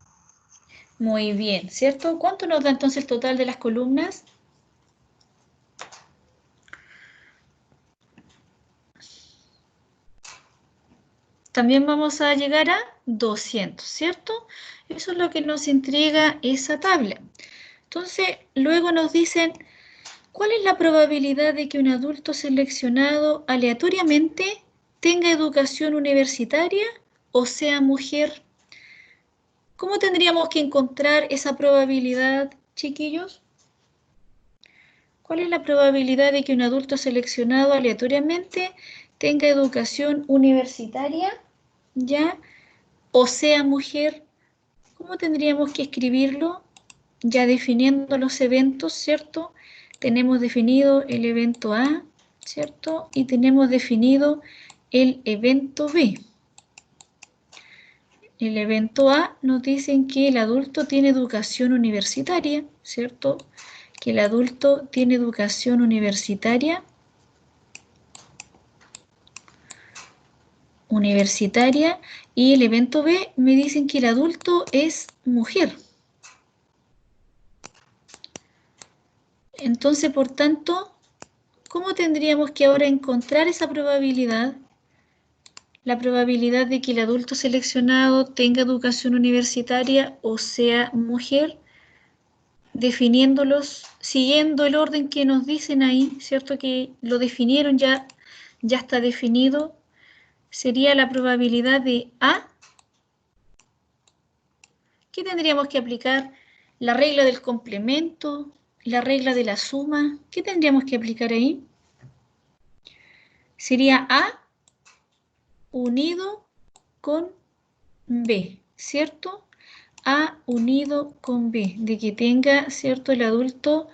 Muy bien, ¿cierto? ¿Cuánto nos da entonces el total de las columnas? También vamos a llegar a 200, ¿cierto? Eso es lo que nos entrega esa tabla. Entonces, luego nos dicen, ¿cuál es la probabilidad de que un adulto seleccionado aleatoriamente tenga educación universitaria o sea mujer? ¿Cómo tendríamos que encontrar esa probabilidad, chiquillos? ¿Cuál es la probabilidad de que un adulto seleccionado aleatoriamente tenga educación universitaria, ya, o sea mujer? ¿Cómo tendríamos que escribirlo? Ya definiendo los eventos, ¿cierto? Tenemos definido el evento A, ¿cierto? Y tenemos definido el evento B. El evento A nos dicen que el adulto tiene educación universitaria, ¿cierto? Que el adulto tiene educación universitaria. Y el evento B me dicen que el adulto es mujer. Entonces, por tanto, ¿cómo tendríamos que ahora encontrar esa probabilidad? La probabilidad de que el adulto seleccionado tenga educación universitaria o sea mujer, definiéndolos, siguiendo el orden que nos dicen ahí, ¿cierto? Que lo definieron, ya está definido. Sería la probabilidad de A. ¿Qué tendríamos que aplicar? La regla del complemento, la regla de la suma. ¿Qué tendríamos que aplicar ahí? Sería A unido con B, ¿cierto? A unido con B, de que tenga, ¿cierto?, el adulto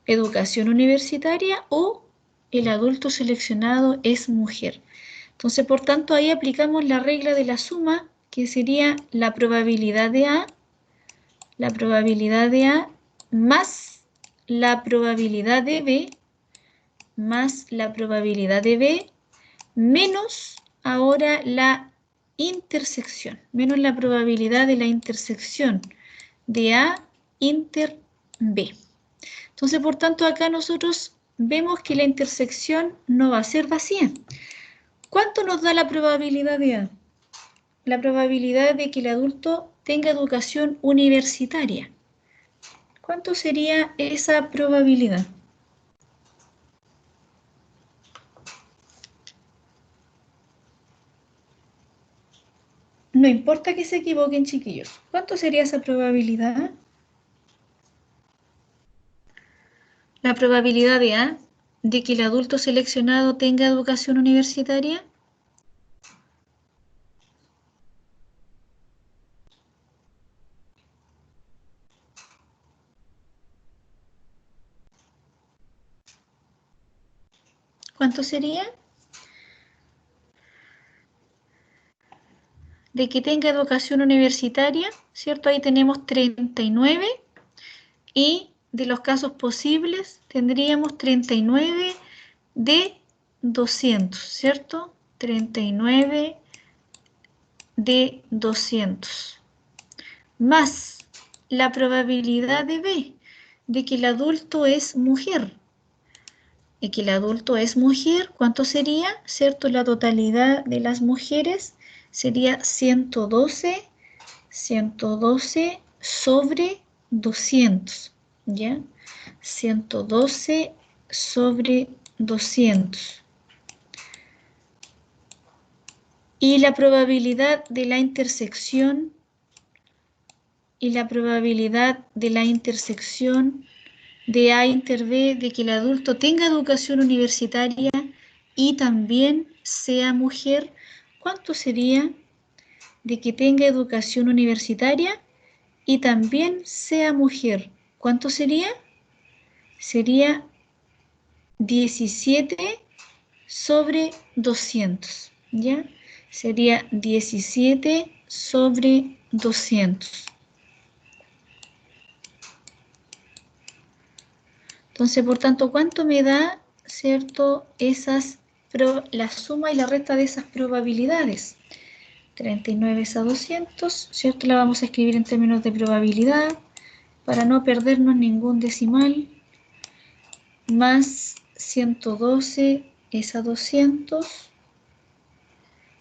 educación universitaria o el adulto seleccionado es mujer. Entonces, por tanto, ahí aplicamos la regla de la suma, que sería la probabilidad de A más la probabilidad de B, menos ahora la intersección, menos la probabilidad de la intersección de A inter B. Entonces, por tanto, acá nosotros vemos que la intersección no va a ser vacía. ¿Cuánto nos da la probabilidad de A? La probabilidad de que el adulto tenga educación universitaria. ¿Cuánto sería esa probabilidad? No importa que se equivoquen, chiquillos. ¿Cuánto sería esa probabilidad? La probabilidad de A de que el adulto seleccionado tenga educación universitaria. ¿Cuánto sería? De que tenga educación universitaria, ¿cierto? Ahí tenemos 39 y de los casos posibles tendríamos 39 de 200, ¿cierto? 39 de 200. Más la probabilidad de B, de que el adulto es mujer. Y que el adulto es mujer, ¿cuánto sería? ¿Cierto? La totalidad de las mujeres sería 112 sobre 200, ¿ya? 112 sobre 200. Y la probabilidad de la intersección de A inter B, de que el adulto tenga educación universitaria y también sea mujer, ¿cuánto sería? De que tenga educación universitaria y también sea mujer, ¿cuánto sería? Sería 17 sobre 200, ¿ya? Sería 17 sobre 200. Entonces, por tanto, ¿cuánto me da, cierto, la suma y la resta de esas probabilidades? 39 es a 200, ¿cierto? La vamos a escribir en términos de probabilidad para no perdernos ningún decimal. Más 112 es a 200,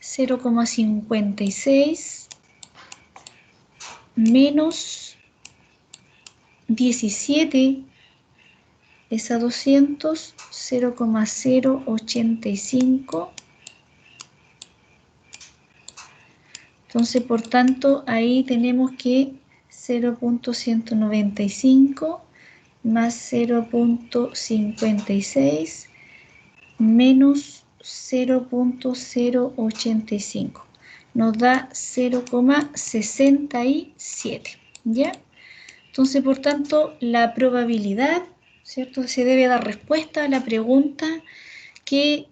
0,56 menos 17 es a 200, 0,085. Entonces, por tanto, ahí tenemos que 0,195 más 0,56 menos 0,085. Nos da 0,67, ¿ya? Entonces, por tanto, la probabilidad, ¿cierto? Se debe dar respuesta a la pregunta que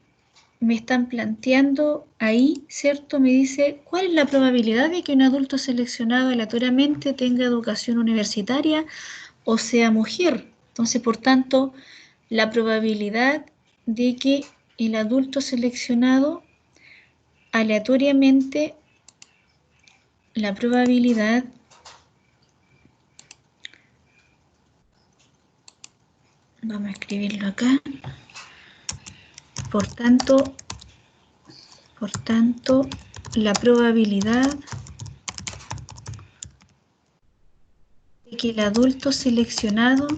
me están planteando ahí, ¿cierto? Me dice, ¿cuál es la probabilidad de que un adulto seleccionado aleatoriamente tenga educación universitaria o sea mujer? Entonces, por tanto, la probabilidad de que el adulto seleccionado aleatoriamente, la probabilidad vamos a escribirlo acá. Por tanto, la probabilidad de que el adulto seleccionado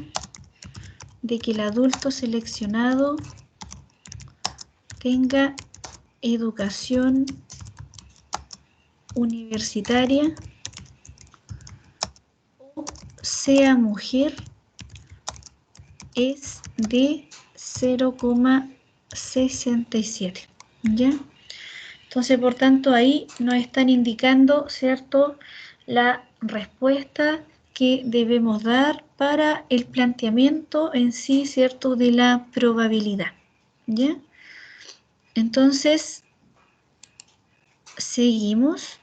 tenga educación universitaria o sea mujer es de 0,67, ¿ya? Entonces, por tanto, ahí nos están indicando, ¿cierto?, la respuesta que debemos dar para el planteamiento en sí, ¿cierto?, de la probabilidad, ¿ya? Entonces, seguimos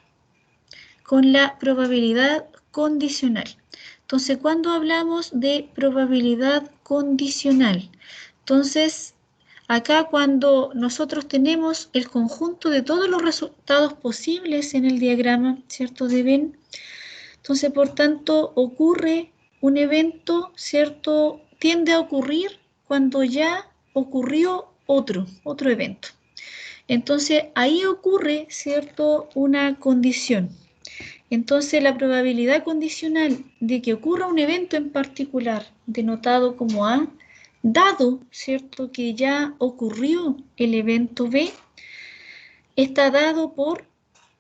con la probabilidad condicional. Entonces, cuando hablamos de probabilidad condicional, entonces, acá cuando nosotros tenemos el conjunto de todos los resultados posibles en el diagrama, ¿cierto?, de Venn, entonces, por tanto, ocurre un evento, ¿cierto?, tiende a ocurrir cuando ya ocurrió otro evento. Entonces, ahí ocurre, ¿cierto?, una condición. Entonces, la probabilidad condicional de que ocurra un evento en particular, denotado como A, dado, ¿cierto?, que ya ocurrió el evento B, está dado por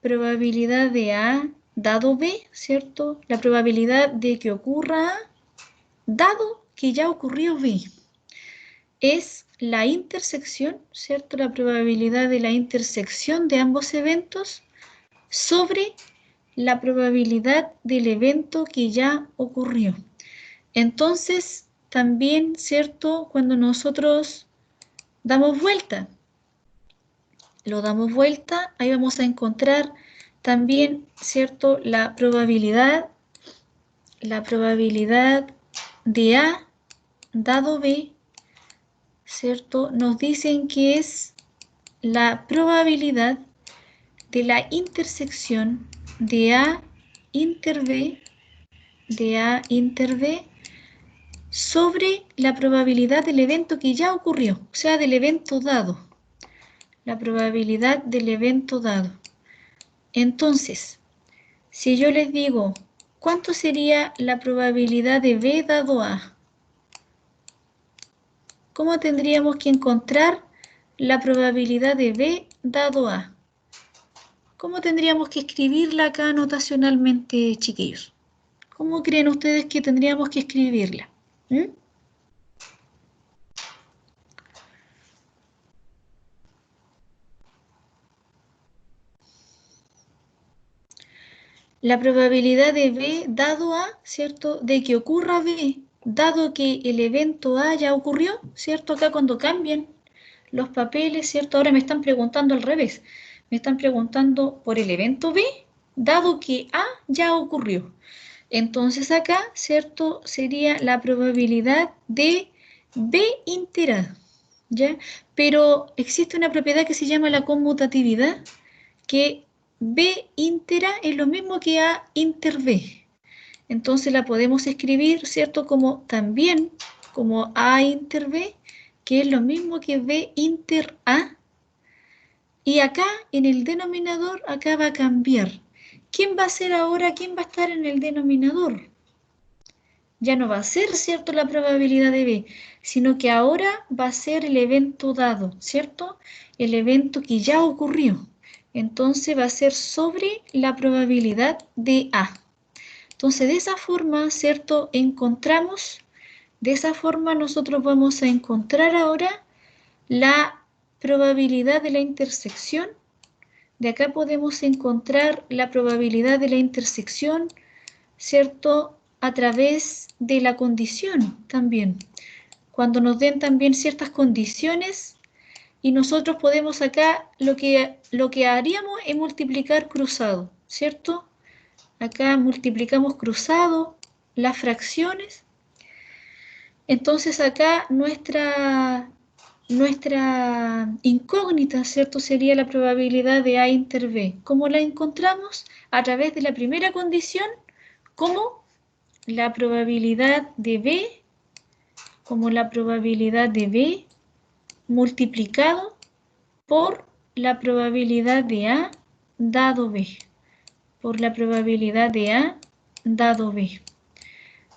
probabilidad de A dado B, ¿cierto? La probabilidad de que ocurra A dado que ya ocurrió B. Es la intersección, ¿cierto? La probabilidad de la intersección de ambos eventos sobre la probabilidad del evento que ya ocurrió. Entonces, también, ¿cierto?, cuando nosotros damos vuelta, ahí vamos a encontrar también, ¿cierto?, la probabilidad de A dado B, ¿cierto? Nos dicen que es la probabilidad de la intersección de A inter B, sobre la probabilidad del evento que ya ocurrió, o sea, del evento dado. La probabilidad del evento dado. Entonces, si yo les digo, ¿cuánto sería la probabilidad de B dado A? ¿Cómo tendríamos que encontrar la probabilidad de B dado A? ¿Cómo tendríamos que escribirla acá notacionalmente, chiquillos? ¿Cómo creen ustedes que tendríamos que escribirla? La probabilidad de B dado A, ¿cierto?, de que ocurra B, dado que el evento A ya ocurrió, ¿cierto? Acá cuando cambian los papeles, ¿cierto? Ahora me están preguntando al revés. Me están preguntando por el evento B, dado que A ya ocurrió. Entonces acá, ¿cierto?, sería la probabilidad de B inter A, ¿ya? Pero existe una propiedad que se llama la conmutatividad, que B inter A es lo mismo que A inter B. Entonces la podemos escribir, ¿cierto? Como también como A inter B, que es lo mismo que B inter A. Y acá, en el denominador, acá va a cambiar. ¿Quién va a ser ahora? ¿Quién va a estar en el denominador? Ya no va a ser, ¿cierto?, la probabilidad de B, sino que ahora va a ser el evento dado, ¿cierto? El evento que ya ocurrió. Entonces va a ser sobre la probabilidad de A. Entonces, de esa forma, ¿cierto?, de esa forma nosotros vamos a encontrar ahora la probabilidad de la intersección. De acá podemos encontrar la probabilidad de la intersección, ¿cierto?, a través de la condición también. Cuando nos den también ciertas condiciones y nosotros podemos acá, lo que haríamos es multiplicar cruzado, ¿cierto? Acá multiplicamos cruzado las fracciones. Entonces acá nuestra incógnita, ¿cierto?, sería la probabilidad de A inter B. ¿Cómo la encontramos? A través de la primera condición, como la probabilidad de B, multiplicado por la probabilidad de A dado B. Por la probabilidad de A dado B.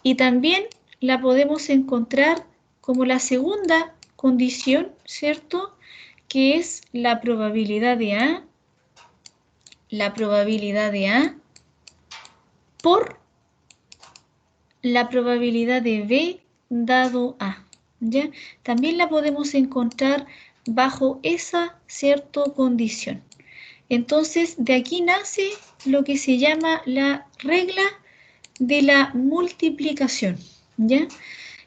Y también la podemos encontrar como la segunda condición, ¿cierto?, que es la probabilidad de A por la probabilidad de B dado A, ¿ya? También la podemos encontrar bajo esa, ¿cierto?, condición. Entonces, de aquí nace lo que se llama la regla de la multiplicación, ¿ya?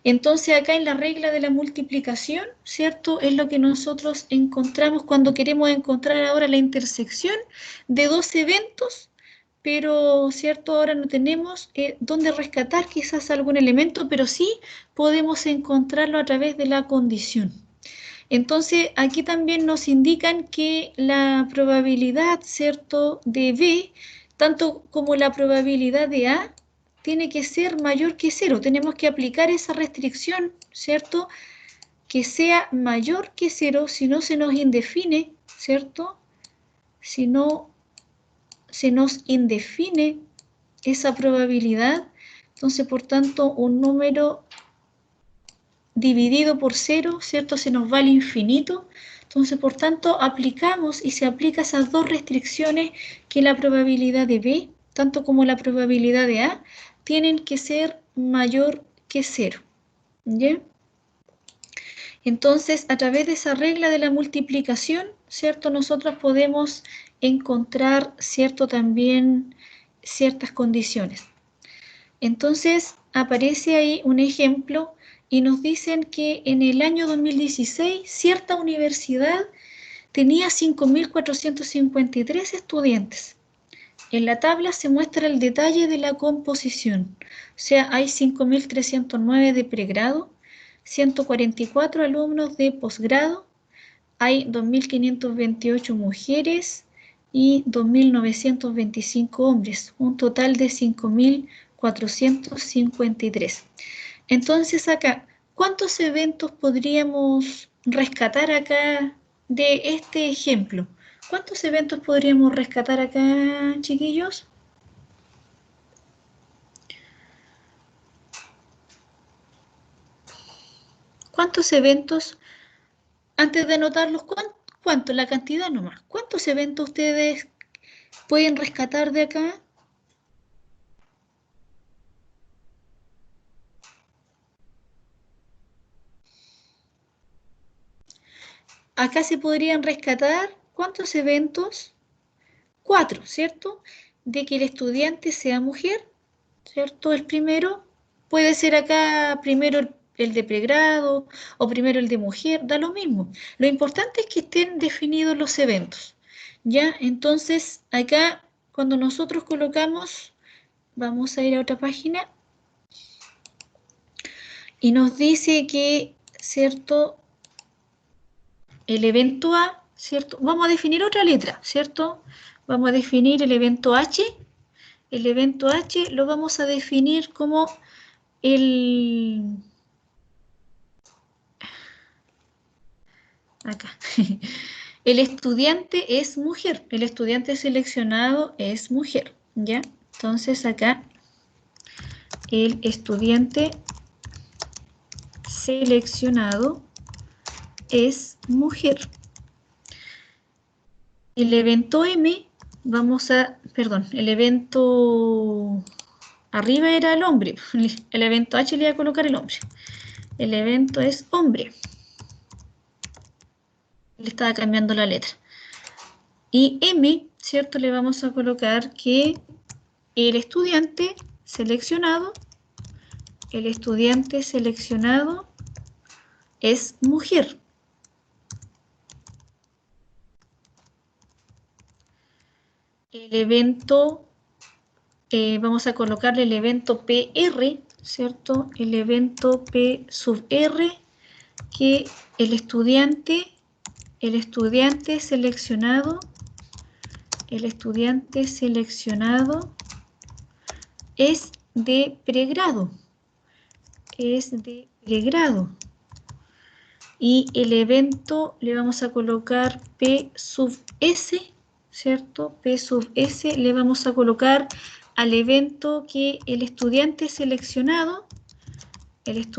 Entonces, acá en la regla de la multiplicación, ¿cierto?, es lo que nosotros encontramos cuando queremos encontrar ahora la intersección de dos eventos, pero, ¿cierto?, ahora no tenemos dónde rescatar quizás algún elemento, pero sí podemos encontrarlo a través de la condición. Entonces, aquí también nos indican que la probabilidad, ¿cierto?, de B, tanto como la probabilidad de A, tiene que ser mayor que 0. Tenemos que aplicar esa restricción, ¿cierto?, que sea mayor que 0, si no se nos indefine, ¿cierto? Si no se nos indefine esa probabilidad, entonces, por tanto, un número dividido por 0, ¿cierto?, se nos va al infinito. Entonces, por tanto, aplicamos y se aplica esas dos restricciones, que la probabilidad de B, tanto como la probabilidad de A, tienen que ser mayor que 0, ¿ya? Entonces, a través de esa regla de la multiplicación, ¿cierto?, nosotros podemos encontrar, ¿cierto?, también ciertas condiciones. Entonces, aparece ahí un ejemplo y nos dicen que en el año 2016 cierta universidad tenía 5.453 estudiantes. En la tabla se muestra el detalle de la composición. O sea, hay 5.309 de pregrado, 144 alumnos de posgrado, hay 2.528 mujeres y 2.925 hombres, un total de 5.453. Entonces acá, ¿cuántos eventos podríamos rescatar acá de este ejemplo? ¿Cuántos eventos podríamos rescatar acá, chiquillos? ¿Cuántos eventos? Antes de anotarlos, ¿cuánto? La cantidad nomás. ¿Cuántos eventos ustedes pueden rescatar de acá? Acá se podrían rescatar, ¿cuántos eventos? 4, ¿cierto? De que el estudiante sea mujer, ¿cierto? El primero. Puede ser acá primero el de pregrado o primero el de mujer, da lo mismo. Lo importante es que estén definidos los eventos, ¿ya? Entonces, acá, cuando nosotros colocamos, vamos a ir a otra página, y nos dice que ¿cierto? El evento A, ¿cierto? Vamos a definir otra letra, ¿cierto? Vamos a definir el evento H. El evento H lo vamos a definir como acá. El estudiante es mujer. El estudiante seleccionado es mujer, ¿ya? Entonces acá el estudiante seleccionado es mujer. El evento M, el evento arriba era el hombre. El evento H le voy a colocar el hombre. El evento es hombre. Le estaba cambiando la letra. Y M, ¿cierto? Le vamos a colocar que el estudiante seleccionado es mujer. El evento, vamos a colocarle el evento PR, ¿cierto? El evento P sub R, que el estudiante seleccionado es de pregrado. Y el evento le vamos a colocar P sub S, ¿cierto? P sub S le vamos a colocar al evento que el estudiante seleccionado es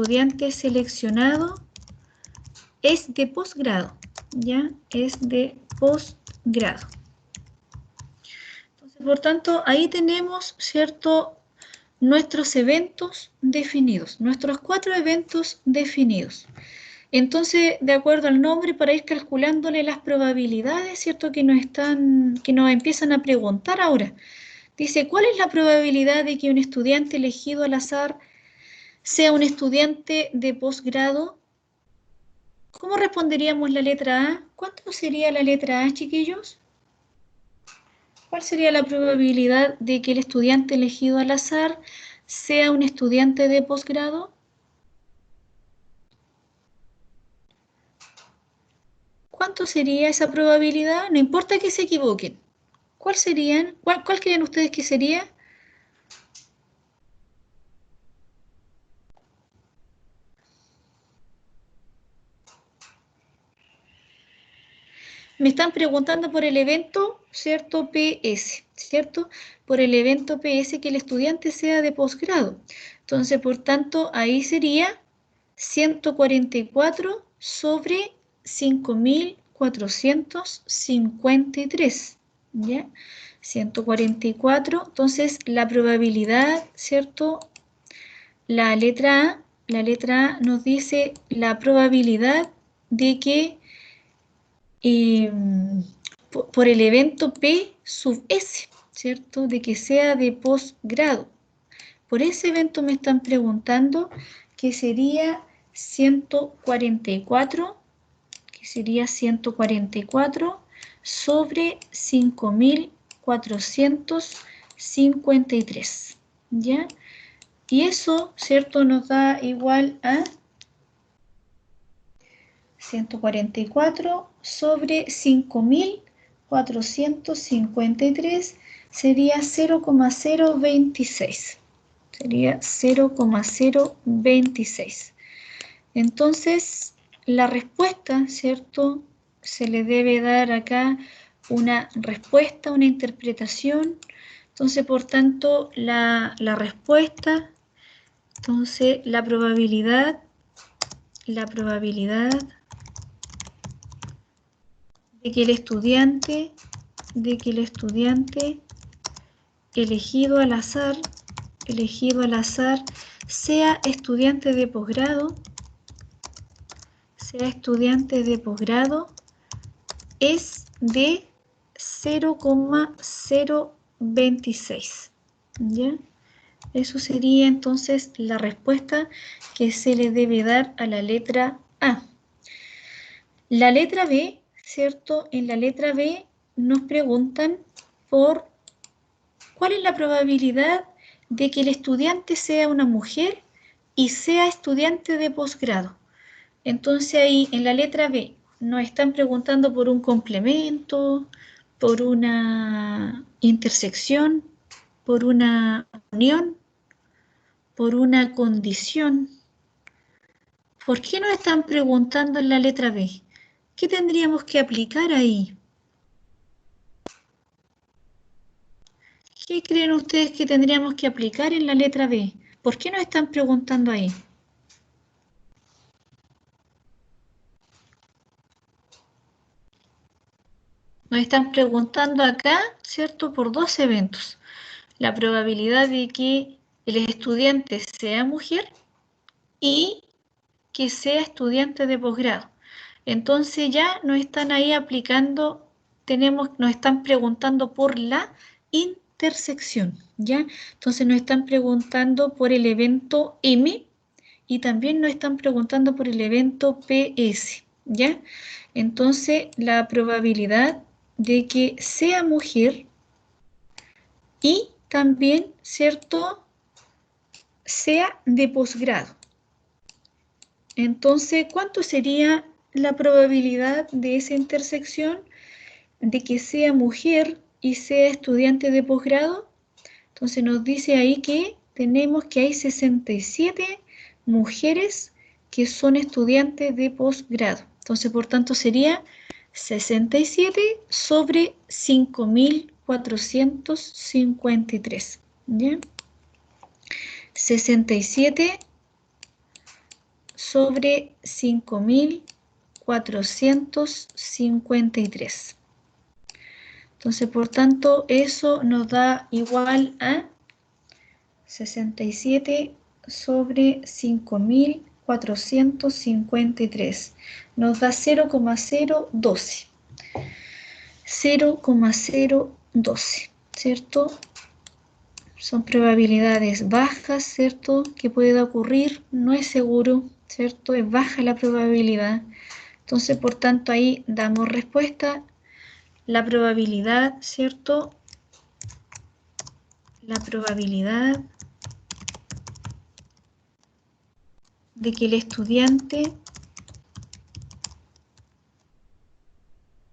de posgrado, ¿ya? Es de posgrado. Entonces, por tanto, ahí tenemos, ¿cierto?, nuestros eventos definidos, nuestros 4 eventos definidos. Entonces, de acuerdo al nombre, para ir calculándole las probabilidades, ¿cierto?, que nos empiezan a preguntar ahora. Dice, ¿cuál es la probabilidad de que un estudiante elegido al azar sea un estudiante de posgrado? ¿Cómo responderíamos la letra A? ¿Cuánto sería la letra A, chiquillos? ¿Cuál sería la probabilidad de que el estudiante elegido al azar sea un estudiante de posgrado? ¿Cuánto sería esa probabilidad? No importa que se equivoquen. ¿Cuál serían? ¿Cuál creen ustedes que sería? Me están preguntando por el evento, ¿cierto? PS, ¿cierto? Por el evento PS que el estudiante sea de posgrado. Entonces, por tanto, ahí sería 144 sobre 5.453, ¿ya? 144, entonces la probabilidad, ¿cierto? La letra A nos dice la probabilidad de que por el evento P sub S, ¿cierto? De que sea de posgrado. Por ese evento me están preguntando que sería 144, sobre 5.453, ¿ya? Y eso, ¿cierto?, nos da igual a 144 sobre 5.453 sería 0,026. Sería 0,026. Entonces, la respuesta, ¿cierto?, se le debe dar acá una respuesta, una interpretación. Entonces, por tanto, la respuesta, entonces, la probabilidad de que el estudiante elegido al azar sea estudiante de posgrado, es de 0,026, ¿ya? Eso sería entonces la respuesta que se le debe dar a la letra A. La letra B, ¿cierto? En la letra B nos preguntan por cuál es la probabilidad de que el estudiante sea una mujer y sea estudiante de posgrado. Entonces ahí en la letra B nos están preguntando por un complemento, por una intersección, por una unión, por una condición. ¿Por qué nos están preguntando en la letra B? ¿Qué tendríamos que aplicar ahí? ¿Qué creen ustedes que tendríamos que aplicar en la letra B? ¿Por qué nos están preguntando ahí? Nos están preguntando acá, ¿cierto? Por dos eventos. La probabilidad de que el estudiante sea mujer y que sea estudiante de posgrado. Entonces ya nos están ahí aplicando, nos están preguntando por la intersección, ¿ya? Entonces nos están preguntando por el evento M y también nos están preguntando por el evento PS, ¿ya? Entonces la probabilidad de que sea mujer y también, ¿cierto?, sea de posgrado. Entonces, ¿cuánto sería la probabilidad de esa intersección de que sea mujer y sea estudiante de posgrado? Entonces nos dice ahí que tenemos que hay 67 mujeres que son estudiantes de posgrado. Entonces, por tanto, sería 67 sobre 5.453. ¿Ya? 67 sobre 5.453. Entonces, por tanto, eso nos da igual a 67 sobre 5.453. Nos da 0,012. 0,012, ¿cierto? Son probabilidades bajas, ¿cierto? Que pueda ocurrir, no es seguro, ¿cierto? Es baja la probabilidad. Entonces, por tanto, ahí damos respuesta. La probabilidad, ¿cierto? La probabilidad de que el estudiante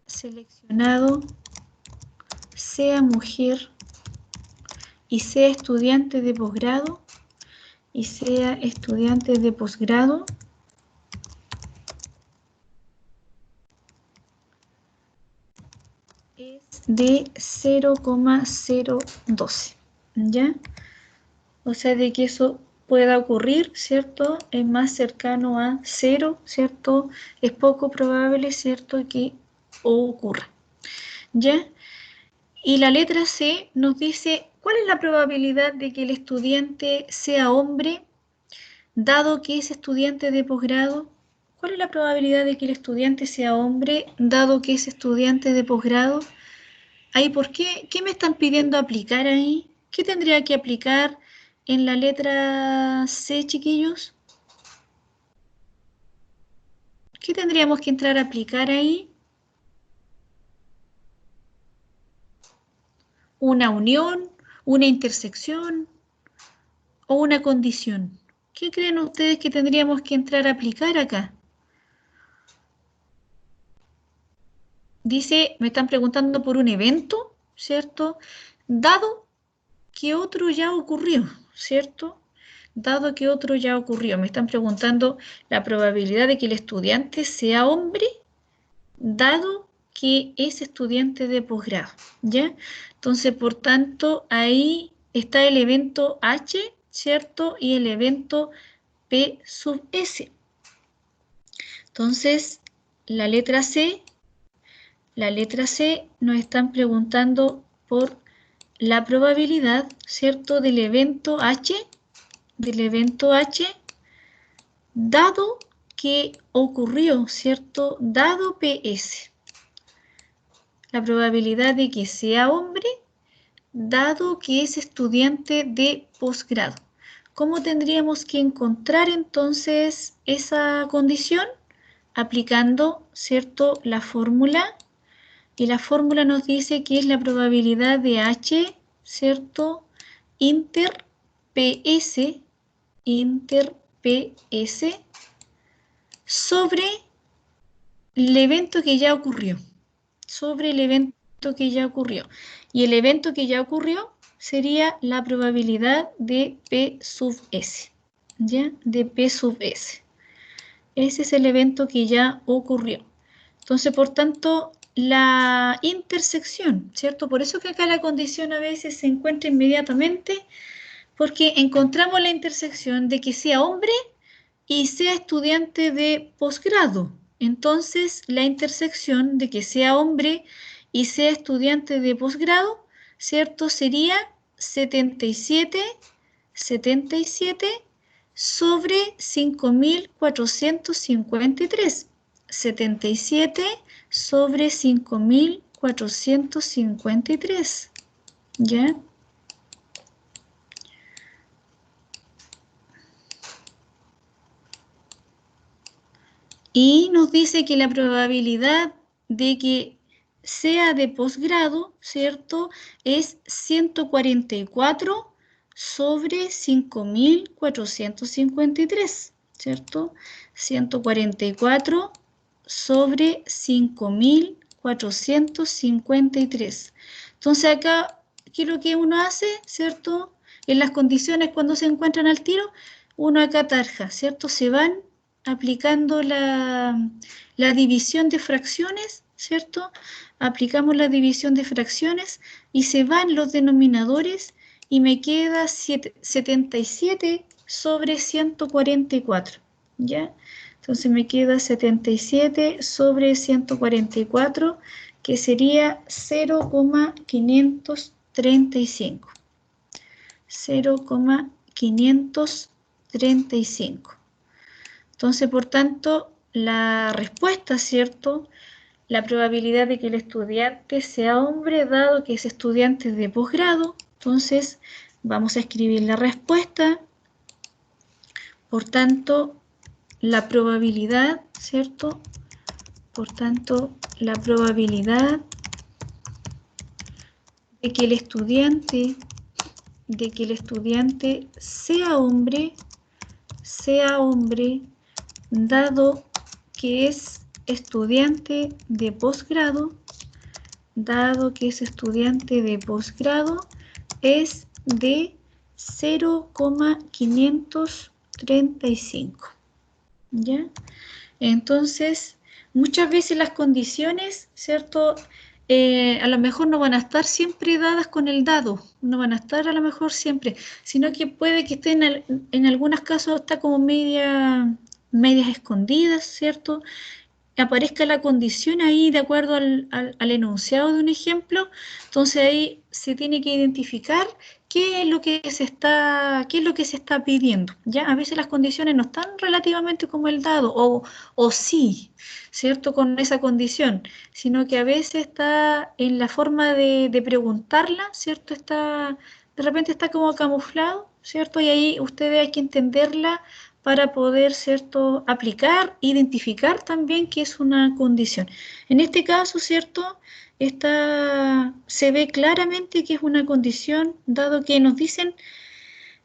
seleccionado sea mujer y sea estudiante de posgrado es de 0,012, ¿ya? O sea, de que eso pueda ocurrir, ¿cierto? Es más cercano a 0, ¿cierto? Es poco probable, ¿cierto?, que ocurra, ¿ya? Y la letra C nos dice, ¿cuál es la probabilidad de que el estudiante sea hombre, dado que es estudiante de posgrado? ¿Cuál es la probabilidad de que el estudiante sea hombre, dado que es estudiante de posgrado? Ahí, ¿por qué? ¿Qué me están pidiendo aplicar ahí? ¿Qué tendría que aplicar en la letra C, chiquillos? ¿Qué tendríamos que entrar a aplicar ahí? ¿Una unión, una intersección o una condición? ¿Qué creen ustedes que tendríamos que entrar a aplicar acá? Dice, me están preguntando por un evento, ¿cierto? Dado que otro ya ocurrió, ¿cierto? Dado que otro ya ocurrió, me están preguntando la probabilidad de que el estudiante sea hombre, dado que es estudiante de posgrado, ¿ya? Entonces, por tanto, ahí está el evento H, ¿cierto? Y el evento P sub S. Entonces, la letra C nos están preguntando por la probabilidad, ¿cierto?, del evento H, dado que ocurrió, ¿cierto?, dado PS. La probabilidad de que sea hombre, dado que es estudiante de posgrado. ¿Cómo tendríamos que encontrar entonces esa condición? Aplicando, ¿cierto?, la fórmula. Y la fórmula nos dice que es la probabilidad de H, ¿cierto?, inter PS sobre el evento que ya ocurrió. Sobre el evento que ya ocurrió. Y el evento que ya ocurrió sería la probabilidad de P sub S. ¿Ya? De P sub S. Ese es el evento que ya ocurrió. Entonces, por tanto, la intersección, ¿cierto? Por eso que acá la condición a veces se encuentra inmediatamente, porque encontramos la intersección de que sea hombre y sea estudiante de posgrado. Entonces, la intersección de que sea hombre y sea estudiante de posgrado, ¿cierto? Sería 77 sobre 5.453. 77 sobre 5.453. ¿Ya? Y nos dice que la probabilidad de que sea de posgrado, ¿cierto? Es 144 sobre 5.453, ¿cierto? 144 sobre 5.453. Entonces acá, ¿qué es lo que uno hace, ¿cierto? En las condiciones cuando se encuentran al tiro, uno acá tarja, ¿cierto? Se van aplicando la división de fracciones, ¿cierto? Aplicamos la división de fracciones y se van los denominadores y me queda 77 sobre 144, ¿ya? Entonces me queda 77 sobre 144, que sería 0,535. 0,535. Entonces, por tanto, la respuesta, ¿cierto? La probabilidad de que el estudiante sea hombre, dado que es estudiante de posgrado. Entonces, vamos a escribir la respuesta. Por tanto, la probabilidad, ¿cierto? Por tanto, la probabilidad de que el estudiante sea hombre, dado que es estudiante de posgrado, es de 0,535. ¿Ya? Entonces, muchas veces las condiciones, ¿cierto? A lo mejor no van a estar siempre dadas con el dado, no van a estar a lo mejor siempre, sino que puede que estén en algunos casos está como medias escondidas, ¿cierto? Aparezca la condición ahí de acuerdo al enunciado de un ejemplo, entonces ahí se tiene que identificar qué es lo que se está pidiendo. ¿Ya? A veces las condiciones no están relativamente como el dado, o sí, ¿cierto? Con esa condición, sino que a veces está en la forma de preguntarla, ¿cierto? De repente está como camuflado, ¿cierto? Y ahí ustedes hay que entenderla para poder, ¿cierto?, aplicar, identificar también que es una condición. En este caso, ¿cierto?, se ve claramente que es una condición, dado que nos dicen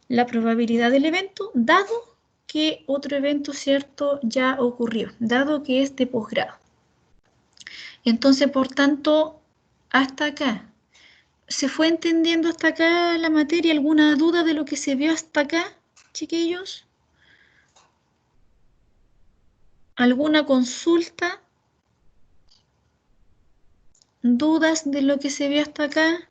la probabilidad del evento, dado que otro evento, ¿cierto?, ya ocurrió, dado que es de posgrado. Entonces, por tanto, hasta acá, ¿se fue entendiendo hasta acá la materia? ¿Alguna duda de lo que se vio hasta acá, chiquillos? ¿Alguna consulta? ¿Dudas de lo que se vio hasta acá?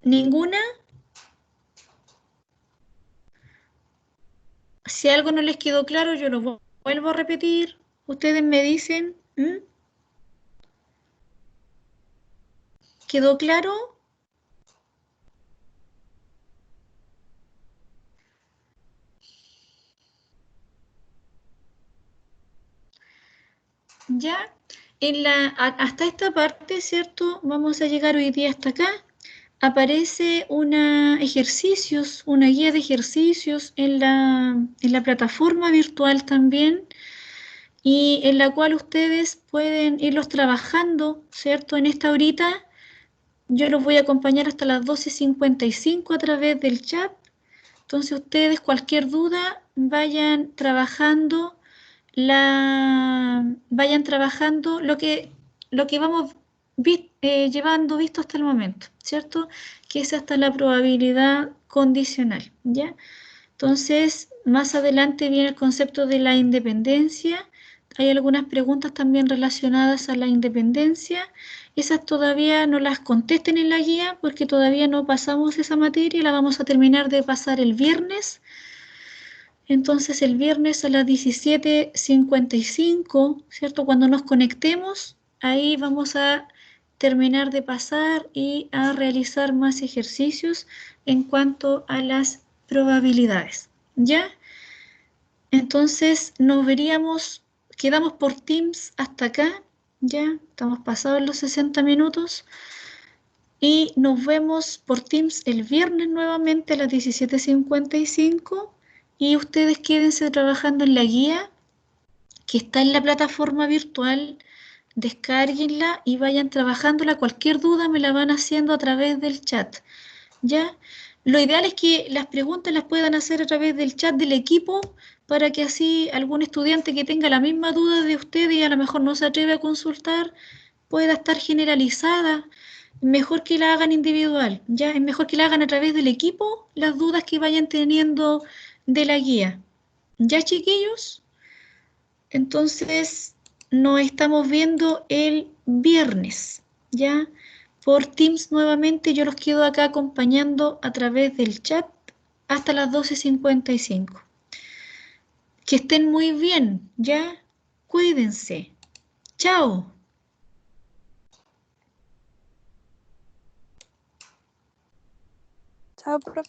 ¿Ninguna? Si algo no les quedó claro, yo lo vuelvo a repetir. Ustedes me dicen. ¿Quedó claro? Ya. Hasta esta parte, ¿cierto? Vamos a llegar hoy día hasta acá. Aparece una guía de ejercicios en la plataforma virtual también, y en la cual ustedes pueden irlos trabajando, ¿cierto? En esta horita Yo los voy a acompañar hasta las 12:55 a través del chat. Entonces ustedes, cualquier duda, vayan trabajando lo que vamos llevando visto hasta el momento, ¿cierto? Que es hasta la probabilidad condicional, ¿ya? Entonces, más adelante viene el concepto de la independencia. Hay algunas preguntas también relacionadas a la independencia. Esas todavía no las contesten en la guía porque todavía no pasamos esa materia, la vamos a terminar de pasar el viernes. Entonces el viernes a las 17:55, ¿cierto? Cuando nos conectemos, ahí vamos a terminar de pasar y a realizar más ejercicios en cuanto a las probabilidades, ¿ya? Entonces nos veríamos, quedamos por Teams hasta acá, ya estamos pasados los 60 minutos y nos vemos por Teams el viernes nuevamente a las 17:55 y ustedes quédense trabajando en la guía que está en la plataforma virtual, descárguenla y vayan trabajándola. Cualquier duda me la van haciendo a través del chat, ¿ya? Lo ideal es que las preguntas las puedan hacer a través del chat del equipo para que así algún estudiante que tenga la misma duda de usted y a lo mejor no se atreve a consultar pueda estar generalizada. Mejor que la hagan individual, ¿ya? Es mejor que la hagan a través del equipo las dudas que vayan teniendo de la guía. ¿Ya, chiquillos? Entonces, nos estamos viendo el viernes, ¿ya? Por Teams nuevamente, yo los quedo acá acompañando a través del chat hasta las 12:55. Que estén muy bien, ¿ya? Cuídense. Chao. Chao, profe.